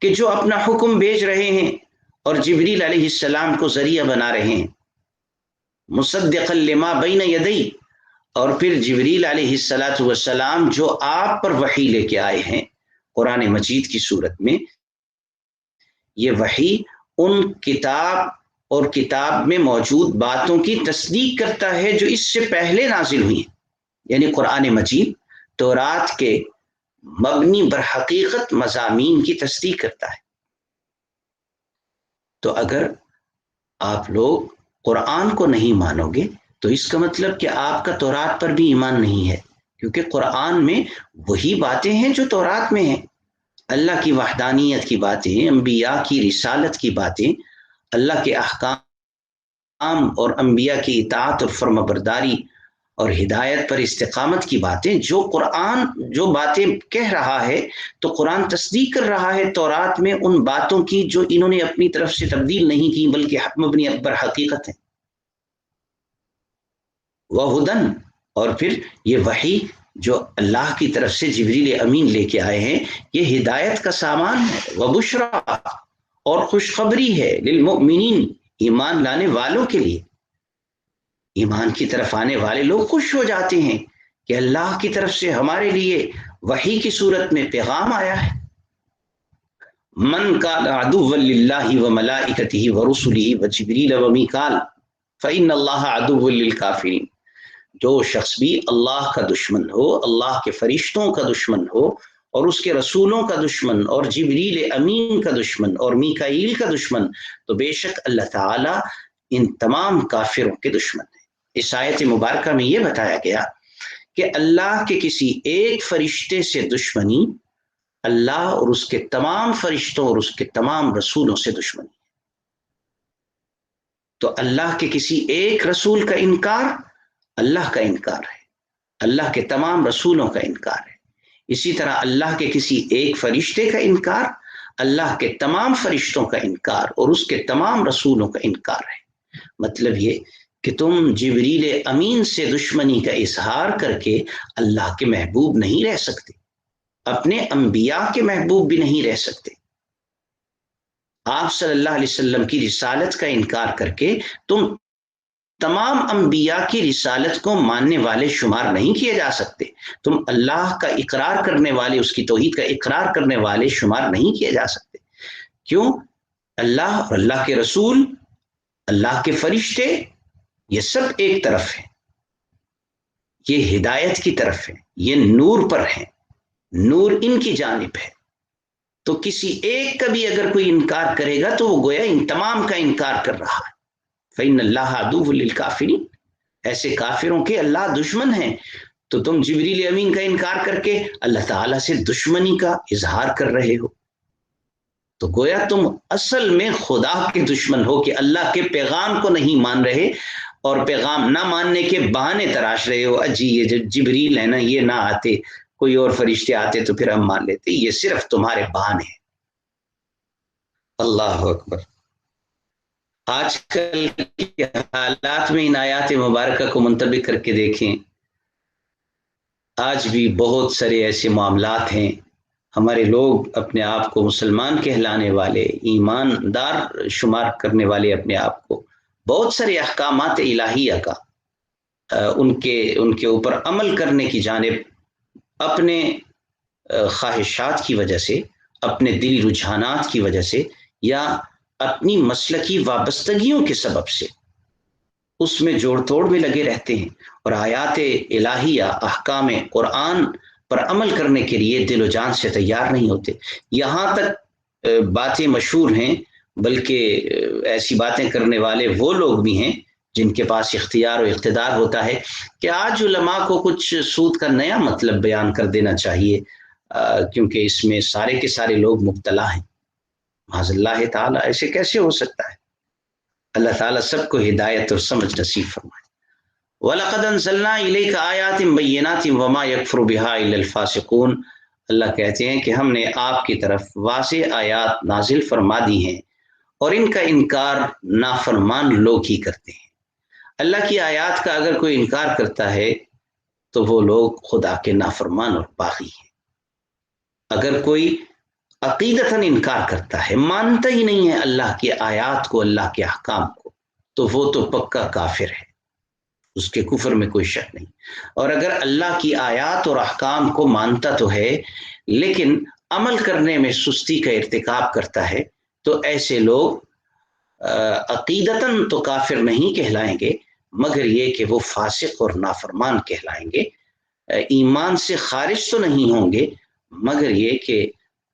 کہ جو اپنا حکم بھیج رہے ہیں اور جبریل علیہ السلام کو ذریعہ بنا رہے ہیں، مصدقا لما بین یدی، اور پھر جبریل علیہ السلام جو آپ پر وحی لے کے آئے ہیں قرآن مجید کی صورت میں، یہ وحی ان کتاب اور کتاب میں موجود باتوں کی تصدیق کرتا ہے جو اس سے پہلے نازل ہوئی ہیں، یعنی قرآن مجید تورات کے مبنی بر حقیقت مضامین کی تصدیق کرتا ہے۔ تو اگر آپ لوگ قرآن کو نہیں مانو گے تو اس کا مطلب کہ آپ کا تورات پر بھی ایمان نہیں ہے، کیونکہ قرآن میں وہی باتیں ہیں جو تورات میں ہیں۔ اللہ کی وحدانیت کی باتیں، انبیاء کی رسالت کی باتیں، اللہ کے احکام اور انبیاء کی اطاعت اور فرمانبرداری اور ہدایت پر استقامت کی باتیں، جو قرآن جو باتیں کہہ رہا ہے تو قرآن تصدیق کر رہا ہے تورات میں ان باتوں کی جو انہوں نے اپنی طرف سے تبدیل نہیں کی بلکہ مبنی پر حقیقت ہے۔ وہدن، اور پھر یہ وحی جو اللہ کی طرف سے جبریل امین لے کے آئے ہیں یہ ہدایت کا سامان ہے، وبشرا، اور خوشخبری ہے، للمؤمنین، ایمان لانے والوں کے لیے۔ ایمان کی طرف آنے والے لوگ خوش ہو جاتے ہیں کہ اللہ کی طرف سے ہمارے لیے وحی کی صورت میں پیغام آیا ہے۔ من کان عدوا للہ وملائکتہ ورسلہ وجبریل ومیکال فإن اللہ عدو للکافرین، جو شخص بھی اللہ کا دشمن ہو، اللہ کے فرشتوں کا دشمن ہو اور اس کے رسولوں کا دشمن اور جبریل امین کا دشمن اور میکائیل کا دشمن، تو بے شک اللہ تعالی ان تمام کافروں کے دشمن ہے۔ اس آیت مبارکہ میں یہ بتایا گیا کہ اللہ کے کسی ایک فرشتے سے دشمنی اللہ اور اس کے تمام فرشتوں اور اس کے تمام رسولوں سے دشمنی، تو اللہ کے کسی ایک رسول کا انکار اللہ کا انکار ہے، اللہ کے تمام رسولوں کا انکار ہے۔ اسی طرح اللہ کے کسی ایک فرشتے کا انکار اللہ کے تمام فرشتوں کا انکار اور اس کے تمام رسولوں کا انکار ہے۔ مطلب یہ کہ تم جبریل امین سے دشمنی کا اظہار کر کے اللہ کے محبوب نہیں رہ سکتے، اپنے انبیاء کے محبوب بھی نہیں رہ سکتے۔ آپ صلی اللہ علیہ وسلم کی رسالت کا انکار کر کے تم تمام انبیاء کی رسالت کو ماننے والے شمار نہیں کیے جا سکتے، تم اللہ کا اقرار کرنے والے، اس کی توحید کا اقرار کرنے والے شمار نہیں کیے جا سکتے۔ کیوں؟ اللہ اور اللہ کے رسول، اللہ کے فرشتے، یہ سب ایک طرف ہیں، یہ ہدایت کی طرف ہے، یہ نور پر ہیں، نور ان کی جانب ہے۔ تو کسی ایک کا بھی اگر کوئی انکار کرے گا تو وہ گویا ان تمام کا انکار کر رہا ہے۔ فإن اللہ عدو للکافرین، ایسے کافروں کے اللہ دشمن ہیں، تو تم جبریل امین کا انکار کر کے اللہ تعالیٰ سے دشمنی کا اظہار کر رہے ہو، تو گویا تم اصل میں خدا کے دشمن ہو کہ اللہ کے پیغام کو نہیں مان رہے اور پیغام نہ ماننے کے بہانے تراش رہے ہو۔ اجی یہ جو جبریل ہے نا، یہ نہ آتے، کوئی اور فرشتے آتے تو پھر ہم مان لیتے، یہ صرف تمہارے بہانے ہیں۔ اللہ اکبر۔ آج کل کے حالات میں ان آیات مبارکہ کو منطبق کر کے دیکھیں، آج بھی بہت سارے ایسے معاملات ہیں، ہمارے لوگ اپنے آپ کو مسلمان کہلانے والے، ایماندار شمار کرنے والے اپنے آپ کو، بہت سارے احکامات الہیہ کا ان کے اوپر عمل کرنے کی جانب اپنے خواہشات کی وجہ سے، اپنے دلی رجحانات کی وجہ سے یا اپنی مسلکی وابستگیوں کے سبب سے اس میں جوڑ توڑ میں لگے رہتے ہیں اور آیات الہیہ، احکام قرآن پر عمل کرنے کے لیے دل و جان سے تیار نہیں ہوتے۔ یہاں تک باتیں مشہور ہیں، بلکہ ایسی باتیں کرنے والے وہ لوگ بھی ہیں جن کے پاس اختیار و اقتدار ہوتا ہے کہ آج علماء کو کچھ سود کا نیا مطلب بیان کر دینا چاہیے، کیونکہ اس میں سارے کے سارے لوگ مبتلا ہیں۔ معاذ اللہ تعالیٰ، ایسے کیسے ہو سکتا ہے؟ اللہ تعالیٰ سب کو ہدایت اور سمجھ نصیب فرمائے۔ وَلَقَدْ أَنزَلْنَا إِلَيْكَ آيَاتٍ بَيِّنَاتٍ وَمَا يَكْفُرُ بِهَا إِلَّا الْفَاسِقُونَ، اللہ کہتے ہیں کہ ہم نے آپ کی طرف واضح آیات نازل فرما دی ہیں اور ان کا انکار نافرمان لوگ ہی کرتے ہیں۔ اللہ کی آیات کا اگر کوئی انکار کرتا ہے تو وہ لوگ خدا کے نافرمان اور باغی ہیں۔ اگر کوئی عقیدتاً انکار کرتا ہے، مانتا ہی نہیں ہے اللہ کی آیات کو، اللہ کے احکام کو، تو وہ تو پکا کافر ہے، اس کے کفر میں کوئی شک نہیں۔ اور اگر اللہ کی آیات اور احکام کو مانتا تو ہے لیکن عمل کرنے میں سستی کا ارتکاب کرتا ہے، تو ایسے لوگ عقیدتاً تو کافر نہیں کہلائیں گے، مگر یہ کہ وہ فاسق اور نافرمان کہلائیں گے۔ ایمان سے خارج تو نہیں ہوں گے، مگر یہ کہ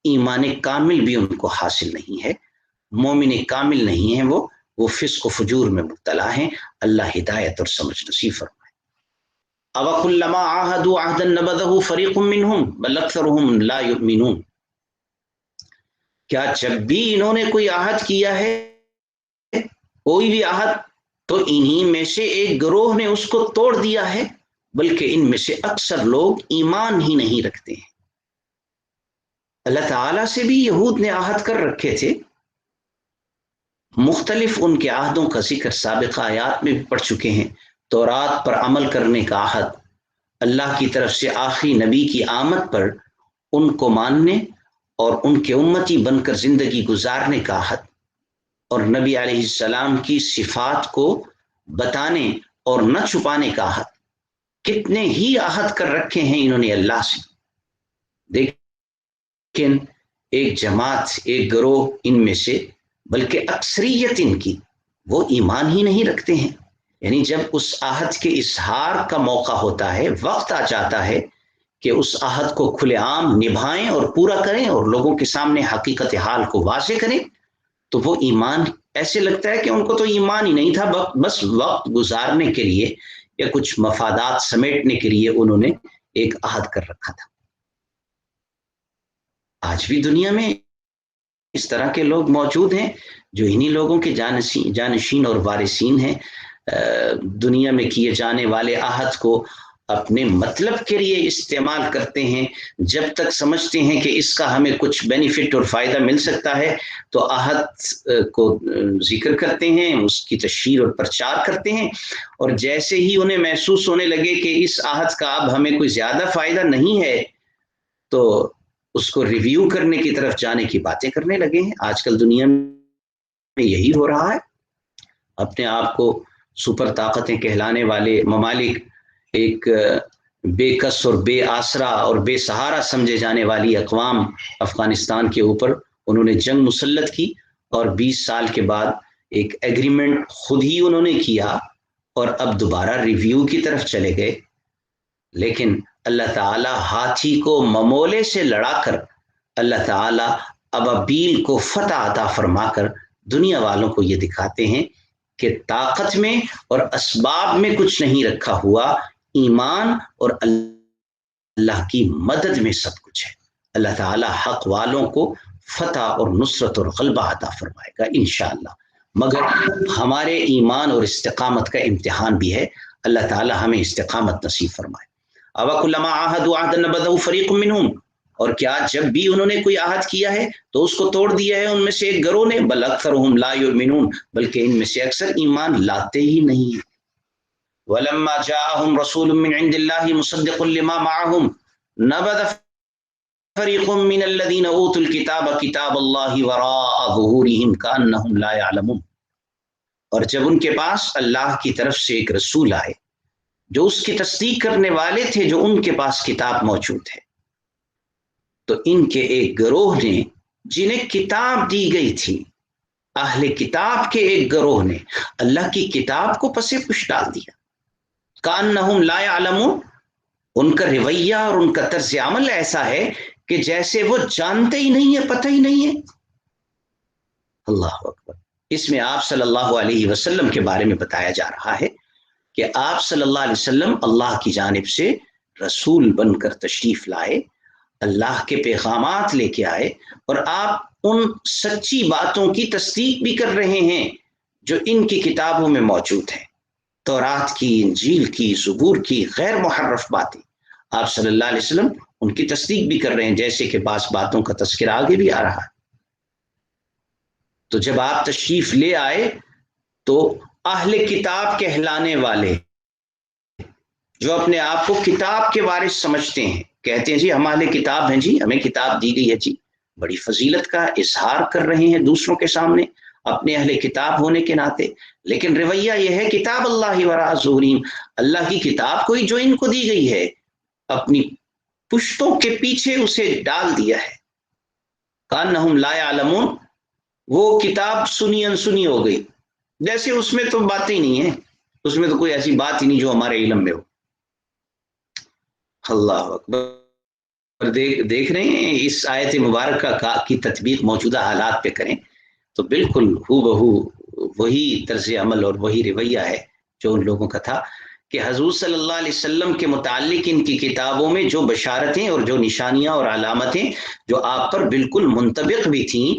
ایمان کامل بھی ان کو حاصل نہیں ہے، مومن کامل نہیں ہے، وہ فسق و فجور میں مبتلا ہیں۔ اللہ ہدایت اور سمجھ نصیب فرمائے۔ أَوَكُلَّمَا عَاهَدُوا عَهْدًا نَبَذَهُ فَرِيقٌ مِّنْهُمْ بَلْ أَكْثَرُهُمْ لَا يُؤْمِنُونَ، کیا جب بھی انہوں نے کوئی عہد کیا ہے، کوئی بھی عہد، تو انہی میں سے ایک گروہ نے اس کو توڑ دیا ہے، بلکہ ان میں سے اکثر لوگ ایمان ہی نہیں رکھتے ہیں۔ اللہ تعالیٰ سے بھی یہود نے عہد کر رکھے تھے، مختلف ان کے عہدوں کا ذکر سابقہ آیات میں بھی پڑھ چکے ہیں۔ تورات پر عمل کرنے کا عہد، اللہ کی طرف سے آخری نبی کی آمد پر ان کو ماننے اور ان کے امتی بن کر زندگی گزارنے کا عہد، اور نبی علیہ السلام کی صفات کو بتانے اور نہ چھپانے کا عہد۔ کتنے ہی عہد کر رکھے ہیں انہوں نے اللہ سے، لیکن ایک جماعت، ایک گروہ ان میں سے، بلکہ اکثریت ان کی، وہ ایمان ہی نہیں رکھتے ہیں۔ یعنی جب اس عہد کے اظہار کا موقع ہوتا ہے، وقت آ جاتا ہے کہ اس عہد کو کھلے عام نبھائیں اور پورا کریں اور لوگوں کے سامنے حقیقت حال کو واضح کریں، تو وہ ایمان، ایسے لگتا ہے کہ ان کو تو ایمان ہی نہیں تھا، بس وقت گزارنے کے لیے یا کچھ مفادات سمیٹنے کے لیے انہوں نے ایک عہد کر رکھا تھا۔ آج بھی دنیا میں اس طرح کے لوگ موجود ہیں جو انہی لوگوں کے جانشین اور وارثین ہیں، دنیا میں کیے جانے والے عہد کو اپنے مطلب کے لیے استعمال کرتے ہیں۔ جب تک سمجھتے ہیں کہ اس کا ہمیں کچھ بینیفٹ اور فائدہ مل سکتا ہے تو عہد کو ذکر کرتے ہیں، اس کی تشہیر اور پرچار کرتے ہیں، اور جیسے ہی انہیں محسوس ہونے لگے کہ اس عہد کا اب ہمیں کوئی زیادہ فائدہ نہیں ہے تو اس کو ریویو کرنے کی طرف جانے کی باتیں کرنے لگے ہیں۔ آج کل دنیا میں یہی ہو رہا ہے۔ اپنے آپ کو سپر طاقتیں کہلانے والے ممالک ایک بے کس اور بے آسرا اور بے سہارا سمجھے جانے والی اقوام افغانستان کے اوپر انہوں نے جنگ مسلط کی، اور 20 سال کے بعد ایک ایگریمنٹ خود ہی انہوں نے کیا اور اب دوبارہ ریویو کی طرف چلے گئے۔ لیکن اللہ تعالیٰ ہاتھی کو ممولے سے لڑا کر، اللہ تعالیٰ ابابیل کو فتح عطا فرما کر دنیا والوں کو یہ دکھاتے ہیں کہ طاقت میں اور اسباب میں کچھ نہیں رکھا ہوا، ایمان اور اللہ کی مدد میں سب کچھ ہے۔ اللہ تعالیٰ حق والوں کو فتح اور نصرت اور غلبہ عطا فرمائے گا انشاءاللہ، مگر ہمارے ایمان اور استقامت کا امتحان بھی ہے۔ اللہ تعالیٰ ہمیں استقامت نصیب فرمائے۔ اوَكُلَّمَا عَاهَدُوا عَهْدًا نَبَذَهُ فَرِيقٌ مِّنْهُمْ، اور کیا جب بھی انہوں نے کوئی عہد کیا ہے تو اس کو توڑ دیا ہے ان میں سے ایک گروہ نے، بل اکثرهم لا يؤمنون، بلکہ ان میں سے اکثر ایمان لاتے ہی نہیں ہیں۔ وَلَمَّا جَاءَهُمْ رَسُولٌ مِّنْ عِندِ اللَّهِ مُصَدِّقٌ لِّمَا مَعَهُمْ نَبَذَ فَرِيقٌ مِّنَ الَّذِينَ أُوتُوا الْكِتَابَ كِتَابَ اللَّهِ وَرَاءَ ظُهُورِهِمْ كَأَنَّهُمْ لَا يَعْلَمُونَ، اور جب ان کے پاس اللہ کی طرف سے ایک رسول آئے جو اس کی تصدیق کرنے والے تھے جو ان کے پاس کتاب موجود ہے، تو ان کے ایک گروہ نے، جنہیں کتاب دی گئی تھی، اہل کتاب کے ایک گروہ نے اللہ کی کتاب کو پس پش ڈال دیا۔ کأنہم لا یعلمون، ان کا رویہ اور ان کا طرز عمل ایسا ہے کہ جیسے وہ جانتے ہی نہیں ہے، پتہ ہی نہیں ہے۔ اللہ اکبر۔ اس میں آپ صلی اللہ علیہ وسلم کے بارے میں بتایا جا رہا ہے کہ آپ صلی اللہ علیہ وسلم اللہ کی جانب سے رسول بن کر تشریف لائے، اللہ کے پیغامات لے کے آئے، اور آپ ان سچی باتوں کی تصدیق بھی کر رہے ہیں جو ان کی کتابوں میں موجود ہیں، تورات کی، انجیل کی، زبور کی، غیر محرف باتیں آپ صلی اللہ علیہ وسلم ان کی تصدیق بھی کر رہے ہیں، جیسے کہ بعض باتوں کا تذکرہ آگے بھی آ رہا ہے۔ تو جب آپ تشریف لے آئے تو اہل کتاب کہلانے والے جو اپنے آپ کو کتاب کے وارث سمجھتے ہیں، کہتے ہیں جی ہم اہل کتاب ہیں، جی ہمیں کتاب دی گئی ہے، جی بڑی فضیلت کا اظہار کر رہے ہیں دوسروں کے سامنے اپنے اہل کتاب ہونے کے ناطے، لیکن رویہ یہ ہے کتاب اللہ وراء ظہورہم، اللہ کی کتاب کوئی جو ان کو دی گئی ہے اپنی پشتوں کے پیچھے اسے ڈال دیا ہے۔ کأنہم لا یعلمون، وہ کتاب سنی انسنی ہو گئی، جیسے اس میں تو باتیں ہی نہیں ہیں، اس میں تو کوئی ایسی بات ہی نہیں جو ہمارے علم میں ہو۔ اللہ اکبر۔ دیکھ رہے ہیں اس آیت مبارکہ کی تطبیق موجودہ حالات پہ کریں تو بالکل ہو بہو وہی طرز عمل اور وہی رویہ ہے جو ان لوگوں کا تھا کہ حضور صلی اللہ علیہ وسلم کے متعلق ان کی کتابوں میں جو بشارتیں اور جو نشانیاں اور علامتیں جو آپ پر بالکل منطبق بھی تھیں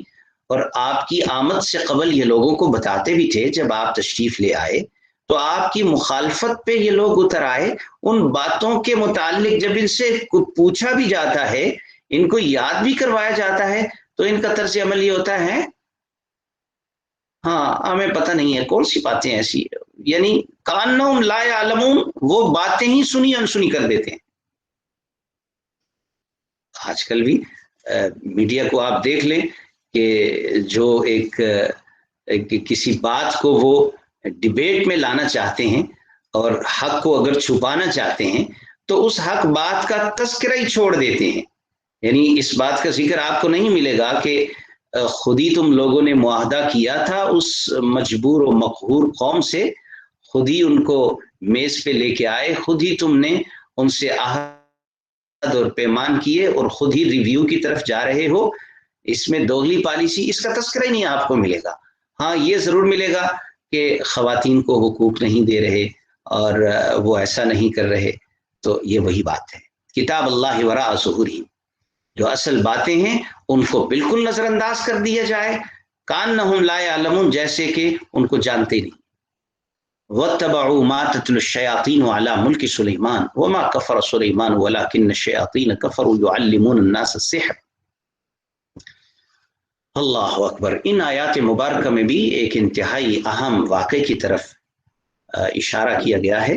اور آپ کی آمد سے قبل یہ لوگوں کو بتاتے بھی تھے، جب آپ تشریف لے آئے تو آپ کی مخالفت پہ یہ لوگ اتر آئے، ان باتوں کے متعلق جب ان سے پوچھا بھی جاتا ہے، ان کو یاد بھی کروایا جاتا ہے، تو ان کا طرز عمل یہ ہوتا ہے ہاں ہمیں پتہ نہیں ہے کون سی باتیں ایسی، یعنی کانہم لا یعلمون، وہ باتیں ہی سنی انسنی کر دیتے ہیں۔ آج کل بھی میڈیا کو آپ دیکھ لیں کہ جو ایک کسی بات کو وہ ڈیبیٹ میں لانا چاہتے ہیں اور حق کو اگر چھپانا چاہتے ہیں تو اس حق بات کا تذکرہ ہی چھوڑ دیتے ہیں، یعنی اس بات کا ذکر آپ کو نہیں ملے گا کہ خود ہی تم لوگوں نے معاہدہ کیا تھا اس مجبور و مقہور قوم سے، خود ہی ان کو میز پہ لے کے آئے، خود ہی تم نے ان سے عہد اور پیمان کیے اور خود ہی ریویو کی طرف جا رہے ہو، اس میں دوغلی پالیسی، اس کا تذکرہ ہی نہیں آپ کو ملے گا۔ ہاں یہ ضرور ملے گا کہ خواتین کو حقوق نہیں دے رہے اور وہ ایسا نہیں کر رہے، تو یہ وہی بات ہے، کتاب اللہ وراء ظہورہم، جو اصل باتیں ہیں ان کو بالکل نظر انداز کر دیا جائے، کانہم لا یعلمون، جیسے کہ ان کو جانتے نہیں۔ وَاتَّبَعُوا مَا تَتْلُو الشَّيَاطِينُ عَلَى مُلْكِ سُلَيْمَانَ وَمَا كَفَرَ سُلَيْمَانُ وَلَكِنَّ الشَّيَاطِينَ كَفَرُوا يُعَلِّمُونَ النَّاسَ السِّحْرَ۔ اللہ اکبر۔ ان آیات مبارکہ میں بھی ایک انتہائی اہم واقعے کی طرف اشارہ کیا گیا ہے۔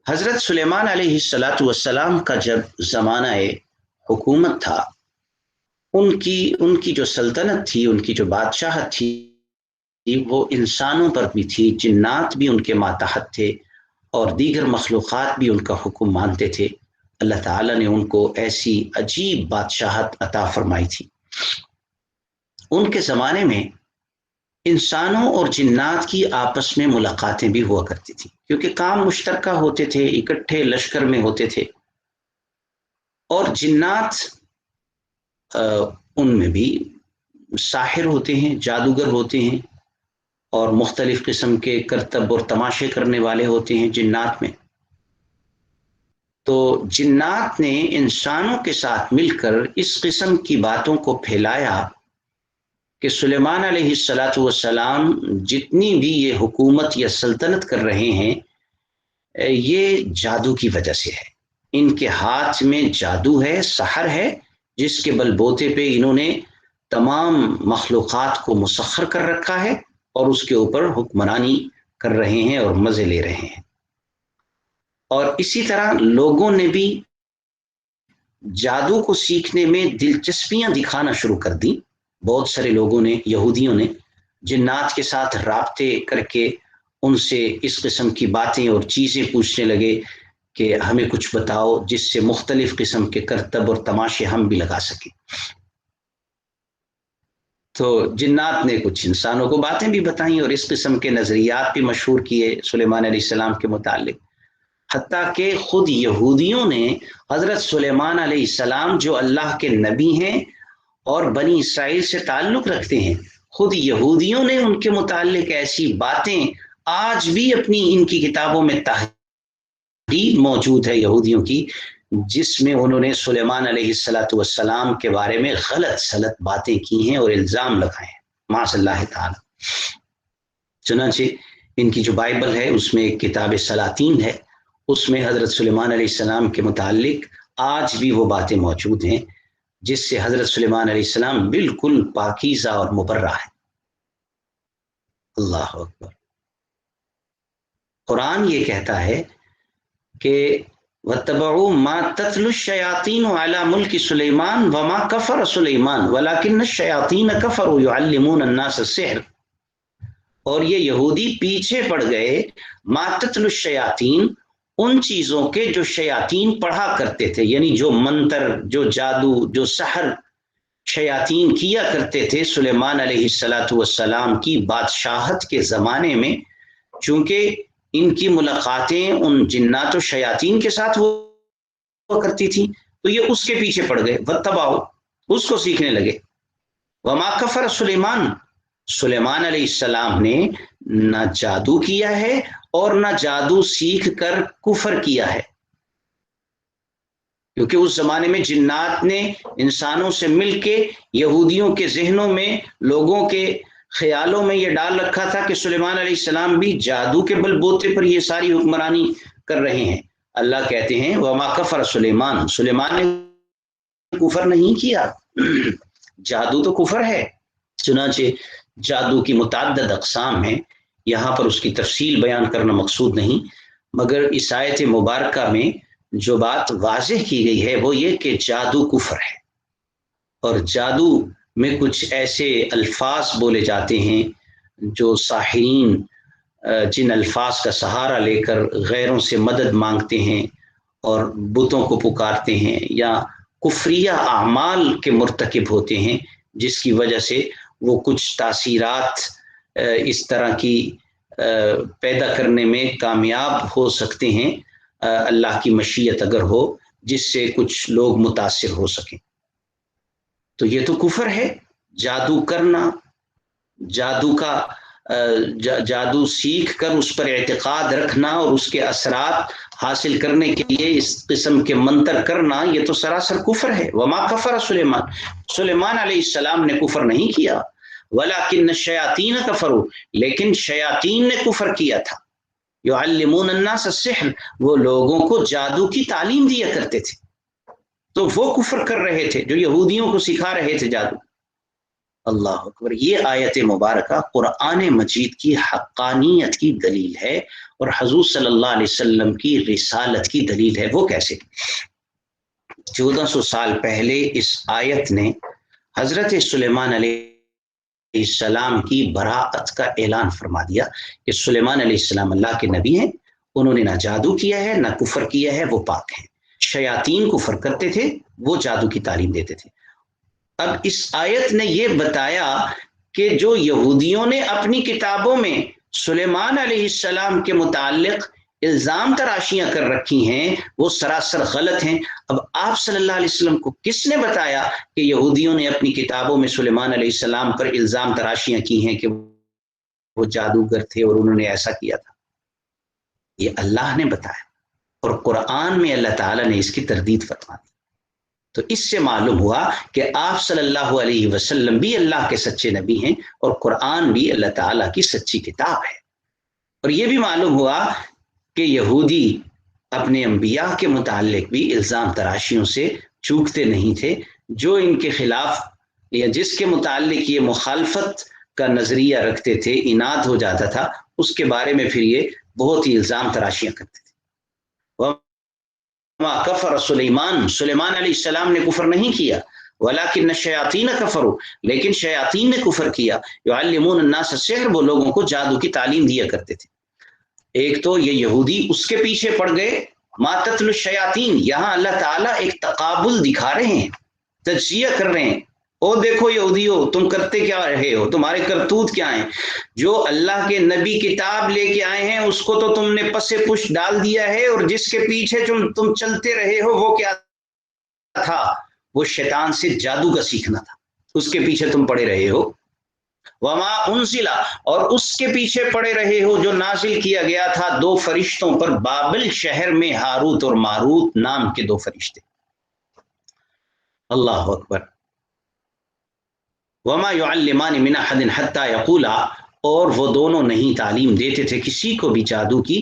حضرت سلیمان علیہ السلام کا جب زمانہ حکومت تھا، ان کی جو سلطنت تھی، ان کی جو بادشاہت تھی، وہ انسانوں پر بھی تھی، جنات بھی ان کے ماتحت تھے اور دیگر مخلوقات بھی ان کا حکم مانتے تھے۔ اللہ تعالیٰ نے ان کو ایسی عجیب بادشاہت عطا فرمائی تھی۔ ان کے زمانے میں انسانوں اور جنات کی آپس میں ملاقاتیں بھی ہوا کرتی تھیں، کیونکہ کام مشترکہ ہوتے تھے، اکٹھے لشکر میں ہوتے تھے، اور جنات ان میں بھی ساحر ہوتے ہیں، جادوگر ہوتے ہیں، اور مختلف قسم کے کرتب اور تماشے کرنے والے ہوتے ہیں جنات میں۔ تو جنات نے انسانوں کے ساتھ مل کر اس قسم کی باتوں کو پھیلایا کہ سلیمان علیہ السلام جتنی بھی یہ حکومت یا سلطنت کر رہے ہیں، یہ جادو کی وجہ سے ہے، ان کے ہاتھ میں جادو ہے، سحر ہے، جس کے بل بوتے پہ انہوں نے تمام مخلوقات کو مسخر کر رکھا ہے اور اس کے اوپر حکمرانی کر رہے ہیں اور مزے لے رہے ہیں۔ اور اسی طرح لوگوں نے بھی جادو کو سیکھنے میں دلچسپیاں دکھانا شروع کر دی۔ بہت سارے لوگوں نے، یہودیوں نے جنات کے ساتھ رابطے کر کے ان سے اس قسم کی باتیں اور چیزیں پوچھنے لگے کہ ہمیں کچھ بتاؤ جس سے مختلف قسم کے کرتب اور تماشے ہم بھی لگا سکیں۔ تو جنات نے کچھ انسانوں کو باتیں بھی بتائیں اور اس قسم کے نظریات بھی مشہور کیے سلیمان علیہ السلام کے متعلق، حتیٰ کہ خود یہودیوں نے حضرت سلیمان علیہ السلام جو اللہ کے نبی ہیں اور بنی اسرائیل سے تعلق رکھتے ہیں، خود یہودیوں نے ان کے متعلق ایسی باتیں آج بھی اپنی ان کی کتابوں میں تحریر موجود ہے یہودیوں کی، جس میں انہوں نے سلیمان علیہ السلام کے بارے میں غلط سلط باتیں کی ہیں اور الزام لگائے ہیں، معاذ اللہ تعالی۔ چنانچہ ان کی جو بائبل ہے اس میں ایک کتاب سلاطین ہے، اس میں حضرت سلیمان علیہ السلام کے متعلق آج بھی وہ باتیں موجود ہیں جس سے حضرت سلیمان علیہ السلام بالکل پاکیزہ اور مبرہ ہے۔ اللہ اکبر۔ قرآن یہ کہتا ہے کہ وَاتَّبَعُوا مَا تَتْلُو الشَّيَاطِينُ عَلَى مُلْكِ سُلَيْمَانَ وَمَا كَفَرَ سُلَيْمَانُ وَلَكِنَّ الشَّيَاطِينَ كَفَرُوا يُعَلِّمُونَ النَّاسَ السِّحْرَ، اور یہ یہودی پیچھے پڑ گئے مَا تَتْلُو الشَّيَاطِينُ، ان چیزوں کے جو شیاطین پڑھا کرتے تھے، یعنی جو منتر، جو جادو، جو سحر شیاطین کیا کرتے تھے سلیمان علیہ السلام کی بادشاہت کے زمانے میں، چونکہ ان کی ملاقاتیں ان جنات و شیاطین کے ساتھ ہوا کرتی تھی، تو یہ اس کے پیچھے پڑ گئے، واتبعوا، اس کو سیکھنے لگے۔ وما کفر سلیمان، سلیمان علیہ السلام نے نہ جادو کیا ہے اور نہ جادو سیکھ کر کفر کیا ہے، کیونکہ اس زمانے میں جنات نے انسانوں سے مل کے یہودیوں کے ذہنوں میں، لوگوں کے خیالوں میں یہ ڈال رکھا تھا کہ سلیمان علیہ السلام بھی جادو کے بل بوتے پر یہ ساری حکمرانی کر رہے ہیں۔ اللہ کہتے ہیں وما کفر سلیمان، سلیمان نے کفر نہیں کیا، جادو تو کفر ہے۔ چنانچہ جادو کی متعدد اقسام ہیں، یہاں پر اس کی تفصیل بیان کرنا مقصود نہیں، مگر اس آیت مبارکہ میں جو بات واضح کی گئی ہے وہ یہ کہ جادو کفر ہے، اور جادو میں کچھ ایسے الفاظ بولے جاتے ہیں جو ساحرین جن الفاظ کا سہارا لے کر غیروں سے مدد مانگتے ہیں اور بتوں کو پکارتے ہیں، یا کفریہ اعمال کے مرتکب ہوتے ہیں، جس کی وجہ سے وہ کچھ تاثیرات اس طرح کی پیدا کرنے میں کامیاب ہو سکتے ہیں، اللہ کی مشیت اگر ہو، جس سے کچھ لوگ متاثر ہو سکیں۔ تو یہ تو کفر ہے، جادو کرنا، جادو کا جادو سیکھ کر اس پر اعتقاد رکھنا اور اس کے اثرات حاصل کرنے کے لیے اس قسم کے منتر کرنا، یہ تو سراسر کفر ہے۔ وما کفر سلیمان، سلیمان علیہ السلام نے کفر نہیں کیا، ولکن الشیاطین کفروا، لیکن شیاطین نے کفر کیا تھا۔ یعلمون الناس السحر، وہ لوگوں کو جادو کی تعلیم دیا کرتے تھے، تو وہ کفر کر رہے تھے جو یہودیوں کو سکھا رہے تھے جادو۔ اللہ اکبر، یہ آیت مبارکہ قرآن مجید کی حقانیت کی دلیل ہے اور حضور صلی اللہ علیہ وسلم کی رسالت کی دلیل ہے۔ وہ کیسے؟ 1400 سال پہلے اس آیت نے حضرت سلیمان علیہ السلام کی براءت کا اعلان فرما دیا کہ سلیمان علیہ السلام اللہ کے نبی ہیں، انہوں نے نہ جادو کیا ہے نہ کفر کیا ہے، وہ پاک ہیں۔ شیاطین کفر کرتے تھے، وہ جادو کی تعلیم دیتے تھے۔ اب اس آیت نے یہ بتایا کہ جو یہودیوں نے اپنی کتابوں میں سلیمان علیہ السلام کے متعلق الزام تراشیاں کر رکھی ہیں وہ سراسر غلط ہیں۔ اب آپ صلی اللہ علیہ وسلم کو کس نے بتایا کہ یہودیوں نے اپنی کتابوں میں سلیمان علیہ السلام پر الزام تراشیاں کی ہیں کہ وہ جادوگر تھے اور انہوں نے ایسا کیا تھا؟ یہ اللہ نے بتایا، اور قرآن میں اللہ تعالیٰ نے اس کی تردید فرما دی۔ تو اس سے معلوم ہوا کہ آپ صلی اللہ علیہ وسلم بھی اللہ کے سچے نبی ہیں اور قرآن بھی اللہ تعالیٰ کی سچی کتاب ہے۔ اور یہ بھی معلوم ہوا کہ یہودی اپنے انبیاء کے متعلق بھی الزام تراشیوں سے چوکتے نہیں تھے، جو ان کے خلاف یا جس کے متعلق یہ مخالفت کا نظریہ رکھتے تھے، اناد ہو جاتا تھا، اس کے بارے میں پھر یہ بہت ہی الزام تراشیاں کرتے تھے۔ وما کفر سلیمان، سلیمان علیہ السلام نے کفر نہیں کیا، ولکن الشیاطین کفروا، لیکن شیاطین نے کفر کیا۔ یعلمون الناس السحر، وہ لوگوں کو جادو کی تعلیم دیا کرتے تھے۔ ایک تو یہ یہودی اس کے پیچھے پڑ گئے، ما تتلو الشیاطین، یہاں اللہ تعالیٰ ایک تقابل دکھا رہے ہیں، تجزیہ کر رہے ہیں۔ او دیکھو یہودیو، تم کرتے کیا رہے ہو، تمہارے کرتوت کیا ہیں؟ جو اللہ کے نبی کتاب لے کے آئے ہیں اس کو تو تم نے پس پش ڈال دیا ہے، اور جس کے پیچھے تم چلتے رہے ہو وہ کیا تھا؟ وہ شیطان سے جادو کا سیکھنا تھا، اس کے پیچھے تم پڑے رہے ہو۔ وما انزل، اور اس کے پیچھے پڑے رہے ہو جو نازل کیا گیا تھا دو فرشتوں پر بابل شہر میں، ہاروت اور ماروت نام کے دو فرشتے۔ اللہ اکبر۔ وما يعلمان من احد حتى يقولا، اور وہ دونوں نہیں تعلیم دیتے تھے کسی کو بھی جادو کی،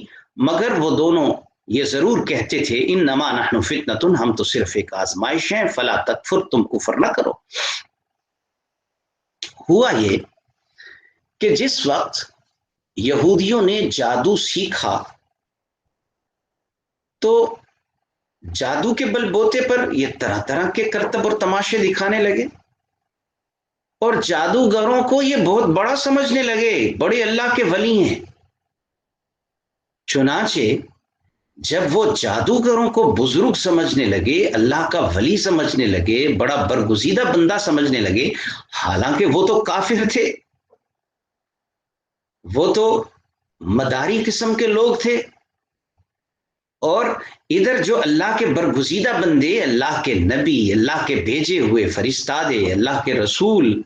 مگر وہ دونوں یہ ضرور کہتے تھے انما نحن فتنة، ہم تو صرف ایک آزمائش ہیں، فلا تکفر، تم کفر نہ کرو۔ ہوا یہ کہ جس وقت یہودیوں نے جادو سیکھا تو جادو کے بل بوتے پر یہ طرح طرح کے کرتب اور تماشے دکھانے لگے، اور جادوگروں کو یہ بہت بڑا سمجھنے لگے، بڑے اللہ کے ولی ہیں۔ چنانچہ جب وہ جادوگروں کو بزرگ سمجھنے لگے، اللہ کا ولی سمجھنے لگے، بڑا برگزیدہ بندہ سمجھنے لگے، حالانکہ وہ تو کافر تھے، وہ تو مداری قسم کے لوگ تھے، اور ادھر جو اللہ کے برگزیدہ بندے، اللہ کے نبی، اللہ کے بھیجے ہوئے فرشتادے، اللہ کے رسول،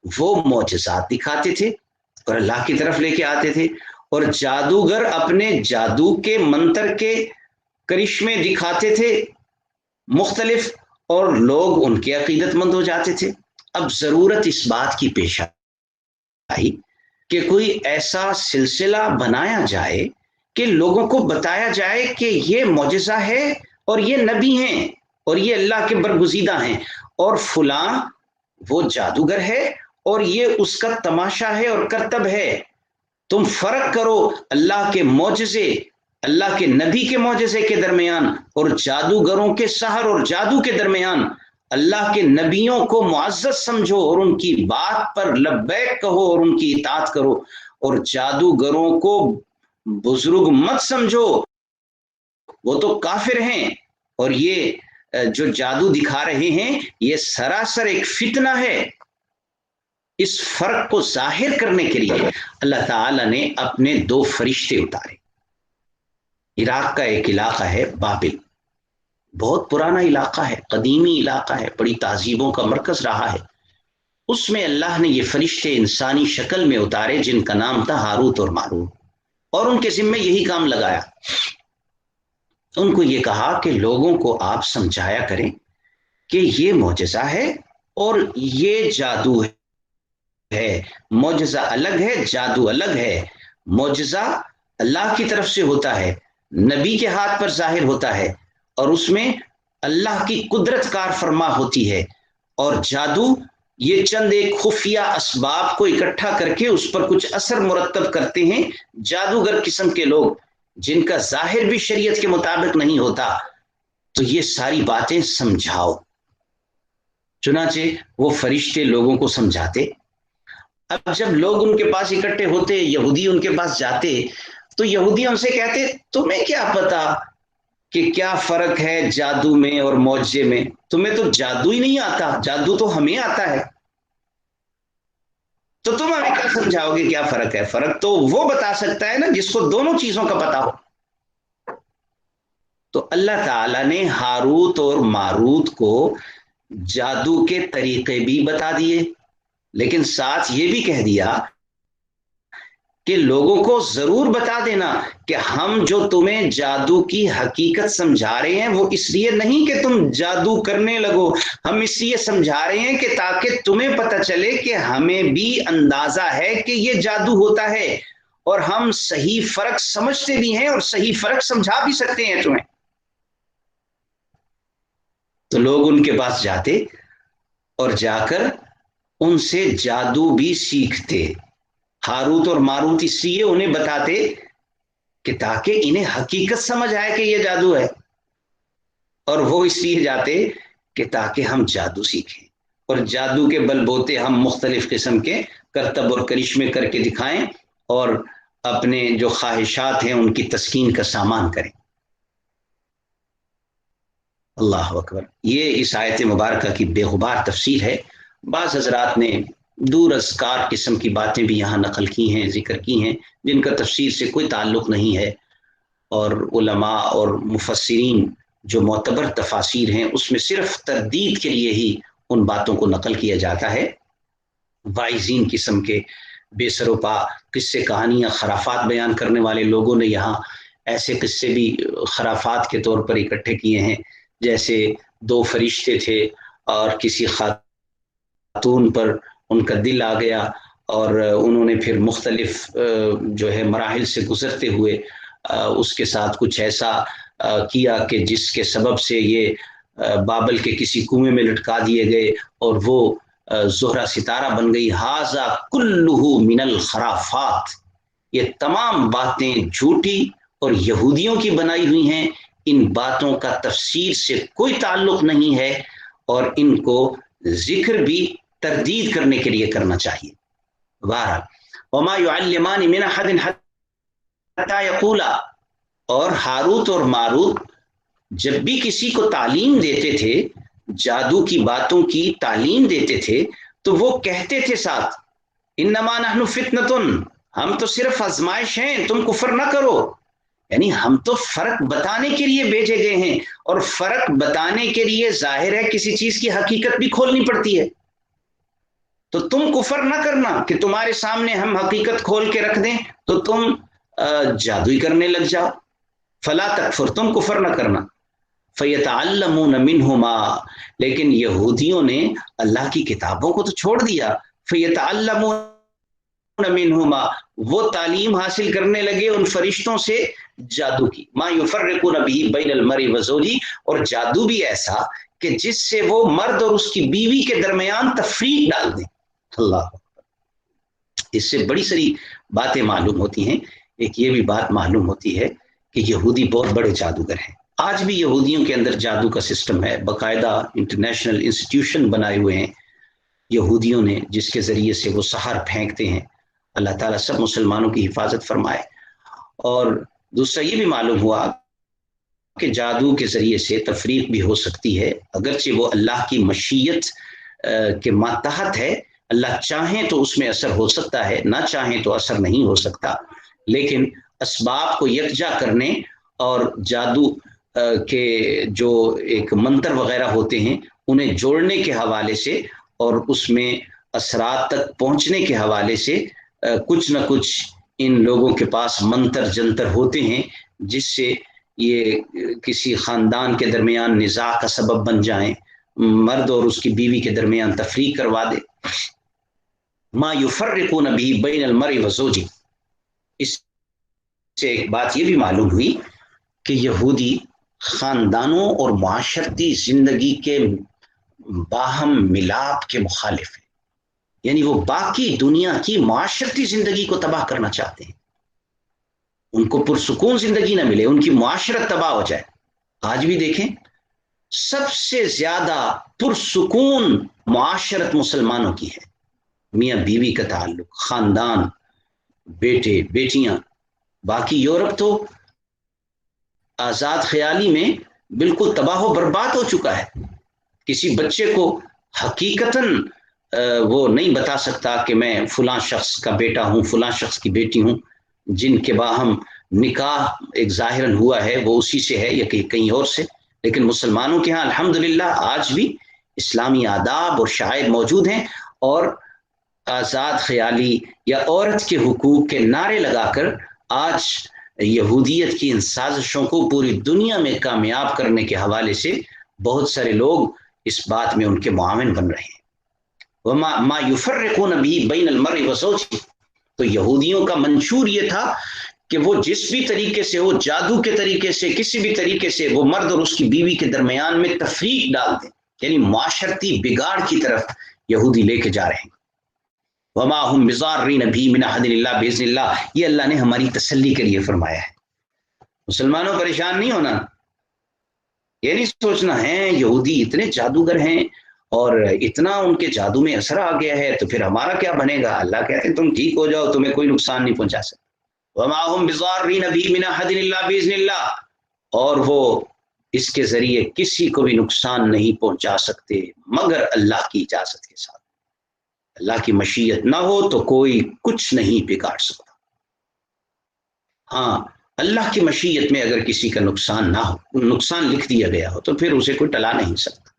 وہ معجزات دکھاتے تھے، اور اللہ کی طرف لے کے آتے تھے، اور جادوگر اپنے جادو کے منتر کے کرشمے دکھاتے تھے مختلف، اور لوگ ان کے عقیدت مند ہو جاتے تھے۔ اب ضرورت اس بات کی پیش آئی کہ کوئی ایسا سلسلہ بنایا جائے کہ لوگوں کو بتایا جائے کہ یہ معجزہ ہے اور یہ نبی ہیں اور یہ اللہ کے برگزیدہ ہیں، اور فلاں وہ جادوگر ہے اور یہ اس کا تماشا ہے اور کرتب ہے۔ تم فرق کرو اللہ کے معجزے، اللہ کے نبی کے معجزے کے درمیان اور جادوگروں کے سحر اور جادو کے درمیان۔ اللہ کے نبیوں کو معزز سمجھو اور ان کی بات پر لبیک کہو اور ان کی اطاعت کرو، اور جادوگروں کو بزرگ مت سمجھو، وہ تو کافر ہیں، اور یہ جو جادو دکھا رہے ہیں یہ سراسر ایک فتنہ ہے۔ اس فرق کو ظاہر کرنے کے لیے اللہ تعالی نے اپنے 2 فرشتے اتارے۔ عراق کا ایک علاقہ ہے بابل، بہت پرانا علاقہ ہے، قدیمی علاقہ ہے، بڑی تہذیبوں کا مرکز رہا ہے۔ اس میں اللہ نے یہ فرشتے انسانی شکل میں اتارے جن کا نام تھا ہاروت اور ماروت، اور ان کے ذمے یہی کام لگایا۔ ان کو یہ کہا کہ لوگوں کو آپ سمجھایا کریں کہ یہ معجزہ ہے اور یہ جادو ہے، معجزہ الگ ہے، جادو الگ ہے۔ معجزہ اللہ کی طرف سے ہوتا ہے، نبی کے ہاتھ پر ظاہر ہوتا ہے، اور اس میں اللہ کی قدرت کار فرما ہوتی ہے، اور جادو یہ چند ایک خفیہ اسباب کو اکٹھا کر کے اس پر کچھ اثر مرتب کرتے ہیں جادوگر قسم کے لوگ، جن کا ظاہر بھی شریعت کے مطابق نہیں ہوتا۔ تو یہ ساری باتیں سمجھاؤ۔ چنانچہ وہ فرشتے لوگوں کو سمجھاتے۔ اب جب لوگ ان کے پاس اکٹھے ہوتے، یہودی ان کے پاس جاتے، تو یہودی ان سے کہتے تمہیں کیا پتا کہ کیا فرق ہے جادو میں اور معجزے میں؟ تمہیں تو جادو ہی نہیں آتا، جادو تو ہمیں آتا ہے، تو تم ہمیں کیا سمجھاؤ گے کیا فرق ہے؟ فرق تو وہ بتا سکتا ہے نا جس کو دونوں چیزوں کا پتا ہو۔ تو اللہ تعالی نے ہاروت اور ماروت کو جادو کے طریقے بھی بتا دیے، لیکن ساتھ یہ بھی کہہ دیا کہ لوگوں کو ضرور بتا دینا کہ ہم جو تمہیں جادو کی حقیقت سمجھا رہے ہیں وہ اس لیے نہیں کہ تم جادو کرنے لگو، ہم اس لیے سمجھا رہے ہیں کہ تاکہ تمہیں پتہ چلے کہ ہمیں بھی اندازہ ہے کہ یہ جادو ہوتا ہے، اور ہم صحیح فرق سمجھتے بھی ہیں اور صحیح فرق سمجھا بھی سکتے ہیں تمہیں۔ تو لوگ ان کے پاس جاتے اور جا کر ان سے جادو بھی سیکھتے۔ ہاروت اور ماروت اس لیے انہیں بتاتے کہ تاکہ انہیں حقیقت سمجھ آئے کہ یہ جادو ہے، اور وہ اس لیے جاتے کہ تاکہ ہم جادو سیکھیں اور جادو کے بل بوتے ہم مختلف قسم کے کرتب اور کرشمے کر کے دکھائیں اور اپنے جو خواہشات ہیں ان کی تسکین کا سامان کریں۔ اللہ اکبر۔ یہ اس آیت مبارکہ کی بے غبار تفسیر ہے۔ بعض حضرات نے دور ازکار قسم کی باتیں بھی یہاں نقل کی ہیں، ذکر کی ہیں، جن کا تفسیر سے کوئی تعلق نہیں ہے، اور علماء اور مفسرین جو معتبر تفاسیر ہیں اس میں صرف تردید کے لیے ہی ان باتوں کو نقل کیا جاتا ہے۔ واعظین قسم کے بے سر و پا قصے کہانیاں خرافات بیان کرنے والے لوگوں نے یہاں ایسے قصے بھی خرافات کے طور پر اکٹھے کیے ہیں، جیسے 2 فرشتے تھے اور کسی خاتون پر ان کا دل آ گیا، اور انہوں نے پھر مختلف جو ہے مراحل سے گزرتے ہوئے اس کے ساتھ کچھ ایسا کیا کہ جس کے سبب سے یہ بابل کے کسی کنویں میں لٹکا دیے گئے اور وہ زہرہ ستارہ بن گئی۔ ھذا کلہ من الخرافات، یہ تمام باتیں جھوٹی اور یہودیوں کی بنائی ہوئی ہیں، ان باتوں کا تفسیر سے کوئی تعلق نہیں ہے، اور ان کو ذکر بھی تردید کرنے کے لیے کرنا چاہیے۔ بہرحال وما يعلمان من احد حتى يقولا، اور ہاروت اور ماروت جب بھی کسی کو تعلیم دیتے تھے، جادو کی باتوں کی تعلیم دیتے تھے، تو وہ کہتے تھے ساتھ انما نحن فتنۃ، ہم تو صرف آزمائش ہیں، تم کفر نہ کرو، یعنی ہم تو فرق بتانے کے لیے بھیجے گئے ہیں، اور فرق بتانے کے لیے ظاہر ہے کسی چیز کی حقیقت بھی کھولنی پڑتی ہے۔ تو تم کفر نہ کرنا کہ تمہارے سامنے ہم حقیقت کھول کے رکھ دیں تو تم جادوئی کرنے لگ جاؤ. فلا تکفر، تم کفر نہ کرنا. فیتعلمون منہما، لیکن یہودیوں نے اللہ کی کتابوں کو تو چھوڑ دیا. فیتعلمون منہما، وہ تعلیم حاصل کرنے لگے ان فرشتوں سے جادو کی. ما یفرقون بہ بین المرء وزوجہ، اور جادو بھی ایسا کہ جس سے وہ مرد اور اس کی بیوی کے درمیان تفریق ڈال دیں. اللہ، اس سے بڑی ساری باتیں معلوم ہوتی ہیں. ایک یہ بھی بات معلوم ہوتی ہے کہ یہودی بہت بڑے جادوگر ہیں. آج بھی یہودیوں کے اندر جادو کا سسٹم ہے، باقاعدہ انٹرنیشنل انسٹیٹیوشن بنائے ہوئے ہیں یہودیوں نے، جس کے ذریعے سے وہ سحر پھینکتے ہیں. اللہ تعالیٰ سب مسلمانوں کی حفاظت فرمائے. اور دوسرا یہ بھی معلوم ہوا کہ جادو کے ذریعے سے تفریق بھی ہو سکتی ہے، اگرچہ وہ اللہ کی مشیت کے ماتحت ہے. اللہ چاہیں تو اس میں اثر ہو سکتا ہے، نہ چاہیں تو اثر نہیں ہو سکتا. لیکن اسباب کو یکجا کرنے اور جادو کے جو ایک منتر وغیرہ ہوتے ہیں انہیں جوڑنے کے حوالے سے اور اس میں اثرات تک پہنچنے کے حوالے سے کچھ نہ کچھ ان لوگوں کے پاس منتر جنتر ہوتے ہیں جس سے یہ کسی خاندان کے درمیان نزاع کا سبب بن جائیں، مرد اور اس کی بیوی کے درمیان تفریق کروا دے. ما یفرقون بہ بین المرء وزوجہ. اس سے ایک بات یہ بھی معلوم ہوئی کہ یہودی خاندانوں اور معاشرتی زندگی کے باہم ملاپ کے مخالف ہیں. یعنی وہ باقی دنیا کی معاشرتی زندگی کو تباہ کرنا چاہتے ہیں. ان کو پرسکون زندگی نہ ملے، ان کی معاشرت تباہ ہو جائے. آج بھی دیکھیں سب سے زیادہ پرسکون معاشرت مسلمانوں کی ہے. میاں بیوی کا تعلق، خاندان، بیٹے بیٹیاں. باقی یورپ تو آزاد خیالی میں بالکل تباہ و برباد ہو چکا ہے. کسی بچے کو حقیقتاً وہ نہیں بتا سکتا کہ میں فلاں شخص کا بیٹا ہوں، فلاں شخص کی بیٹی ہوں. جن کے باہم نکاح ایک ظاہراً ہوا ہے وہ اسی سے ہے یا کہیں اور سے. لیکن مسلمانوں کے ہاں الحمدللہ آج بھی اسلامی آداب اور شعائر موجود ہیں، اور آزاد خیالی یا عورت کے حقوق کے نعرے لگا کر آج یہودیت کی ان سازشوں کو پوری دنیا میں کامیاب کرنے کے حوالے سے بہت سارے لوگ اس بات میں ان کے معاون بن رہے ہیں. وما ما یفرقون بہ بین المرء وزوجہ. تو یہودیوں کا منشور یہ تھا کہ وہ جس بھی طریقے سے ہو، جادو کے طریقے سے، کسی بھی طریقے سے وہ مرد اور اس کی بیوی کے درمیان میں تفریق ڈال دیں. یعنی معاشرتی بگاڑ کی طرف یہودی لے کے جا رہے ہیں. وما هم بضارین بہ من احد الا باذن اللہ. یہ اللہ نے ہماری تسلی کے لیے فرمایا ہے. مسلمانوں پریشان نہیں ہونا، یہ نہیں سوچنا ہے یہودی اتنے جادوگر ہیں اور اتنا ان کے جادو میں اثر آ گیا ہے تو پھر ہمارا کیا بنے گا. اللہ کہتے ہیں تم ٹھیک ہو جاؤ، تمہیں کوئی نقصان نہیں پہنچا سکتا. وما هم بضارین بہ من احد الا باذن اللہ. اور وہ اس کے ذریعے کسی کو بھی نقصان نہیں پہنچا سکتے مگر اللہ کی اجازت کے ساتھ. اللہ کی مشیت نہ ہو تو کوئی کچھ نہیں بگاڑ سکتا. ہاں، اللہ کی مشیت میں اگر کسی کا نقصان نہ ہو، نقصان لکھ دیا گیا ہو تو پھر اسے کوئی ٹلا نہیں سکتا.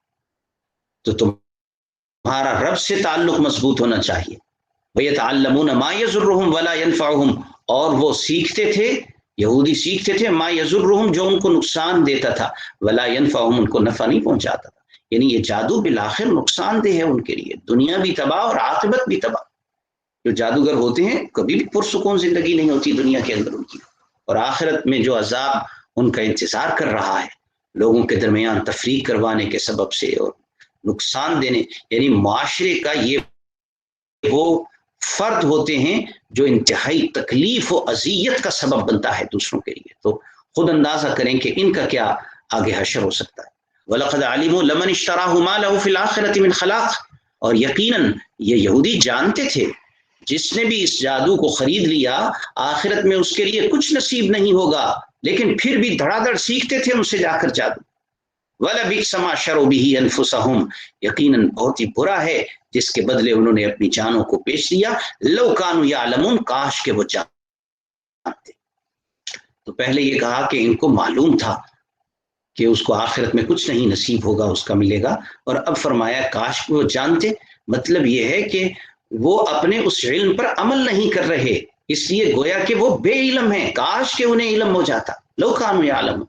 تو تمہارا رب سے تعلق مضبوط ہونا چاہیے. وَيَتَعَلَّمُونَ مَا يَضُرُّهُمْ وَلَا يَنْفَعُهُمْ. اور وہ سیکھتے تھے، یہودی سیکھتے تھے ما یضرهم، جو ان کو نقصان دیتا تھا، ولا ينفعهم، ان کو نفع نہیں پہنچاتا تھا. یعنی یہ جادو بالآخر نقصان دہ ہے ان کے لیے، دنیا بھی تباہ اور عاقبت بھی تباہ. جو جادوگر ہوتے ہیں کبھی بھی پرسکون زندگی نہیں ہوتی دنیا کے اندر ان کی، اور آخرت میں جو عذاب ان کا انتظار کر رہا ہے لوگوں کے درمیان تفریق کروانے کے سبب سے اور نقصان دینے. یعنی معاشرے کا یہ وہ فرد ہوتے ہیں جو انتہائی تکلیف و اذیت کا سبب بنتا ہے دوسروں کے لیے. تو خود اندازہ کریں کہ ان کا کیا آگے حشر ہو سکتا ہے. وَلَقَدْ عَلِمُوا لَمَنِ اشْتَرَاهُ مَا لَهُ فِي الْآخِرَةِ مِنْ خَلَاقٍ. اور یقیناً یہ یہودی جانتے تھے جس نے بھی اس جادو کو خرید لیا آخرت میں اس کے لیے کچھ نصیب نہیں ہوگا، لیکن پھر بھی دھڑا دھڑ سیکھتے تھے ان سے جا کر جادو. وَلَبِئْسَ مَا شَرَوْا بِهِ أَنفُسَهُمْ. یقیناً بہت ہی برا ہے جس کے بدلے انہوں نے اپنی جانوں کو بیچ دیا. لَوْ كَانُوا يَعْلَمُونَ، کاش کہ وہ جانتے. تو پہلے یہ کہا کہ ان کو معلوم تھا کہ اس کو آخرت میں کچھ نہیں نصیب ہوگا، اس کا ملے گا، اور اب فرمایا کاش وہ جانتے. مطلب یہ ہے کہ وہ اپنے اس علم پر عمل نہیں کر رہے، اس لیے گویا کہ وہ بے علم ہیں، کاش کہ انہیں علم ہو جاتا، لو کانوا یعلمون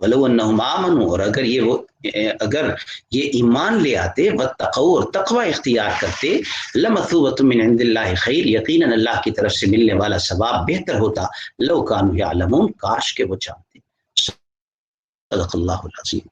ولو انہم آمنوا، اور اگر یہ ایمان لے آتے، واتقوا اور تقوی اختیار کرتے، لمثوبۃ من عند اللہ خیر، یقیناً اللہ کی طرف سے ملنے والا ثواب بہتر ہوتا، لو کانوا یعلمون، کاش کہ وہ جانتے۔ صدق اللہ العظیم۔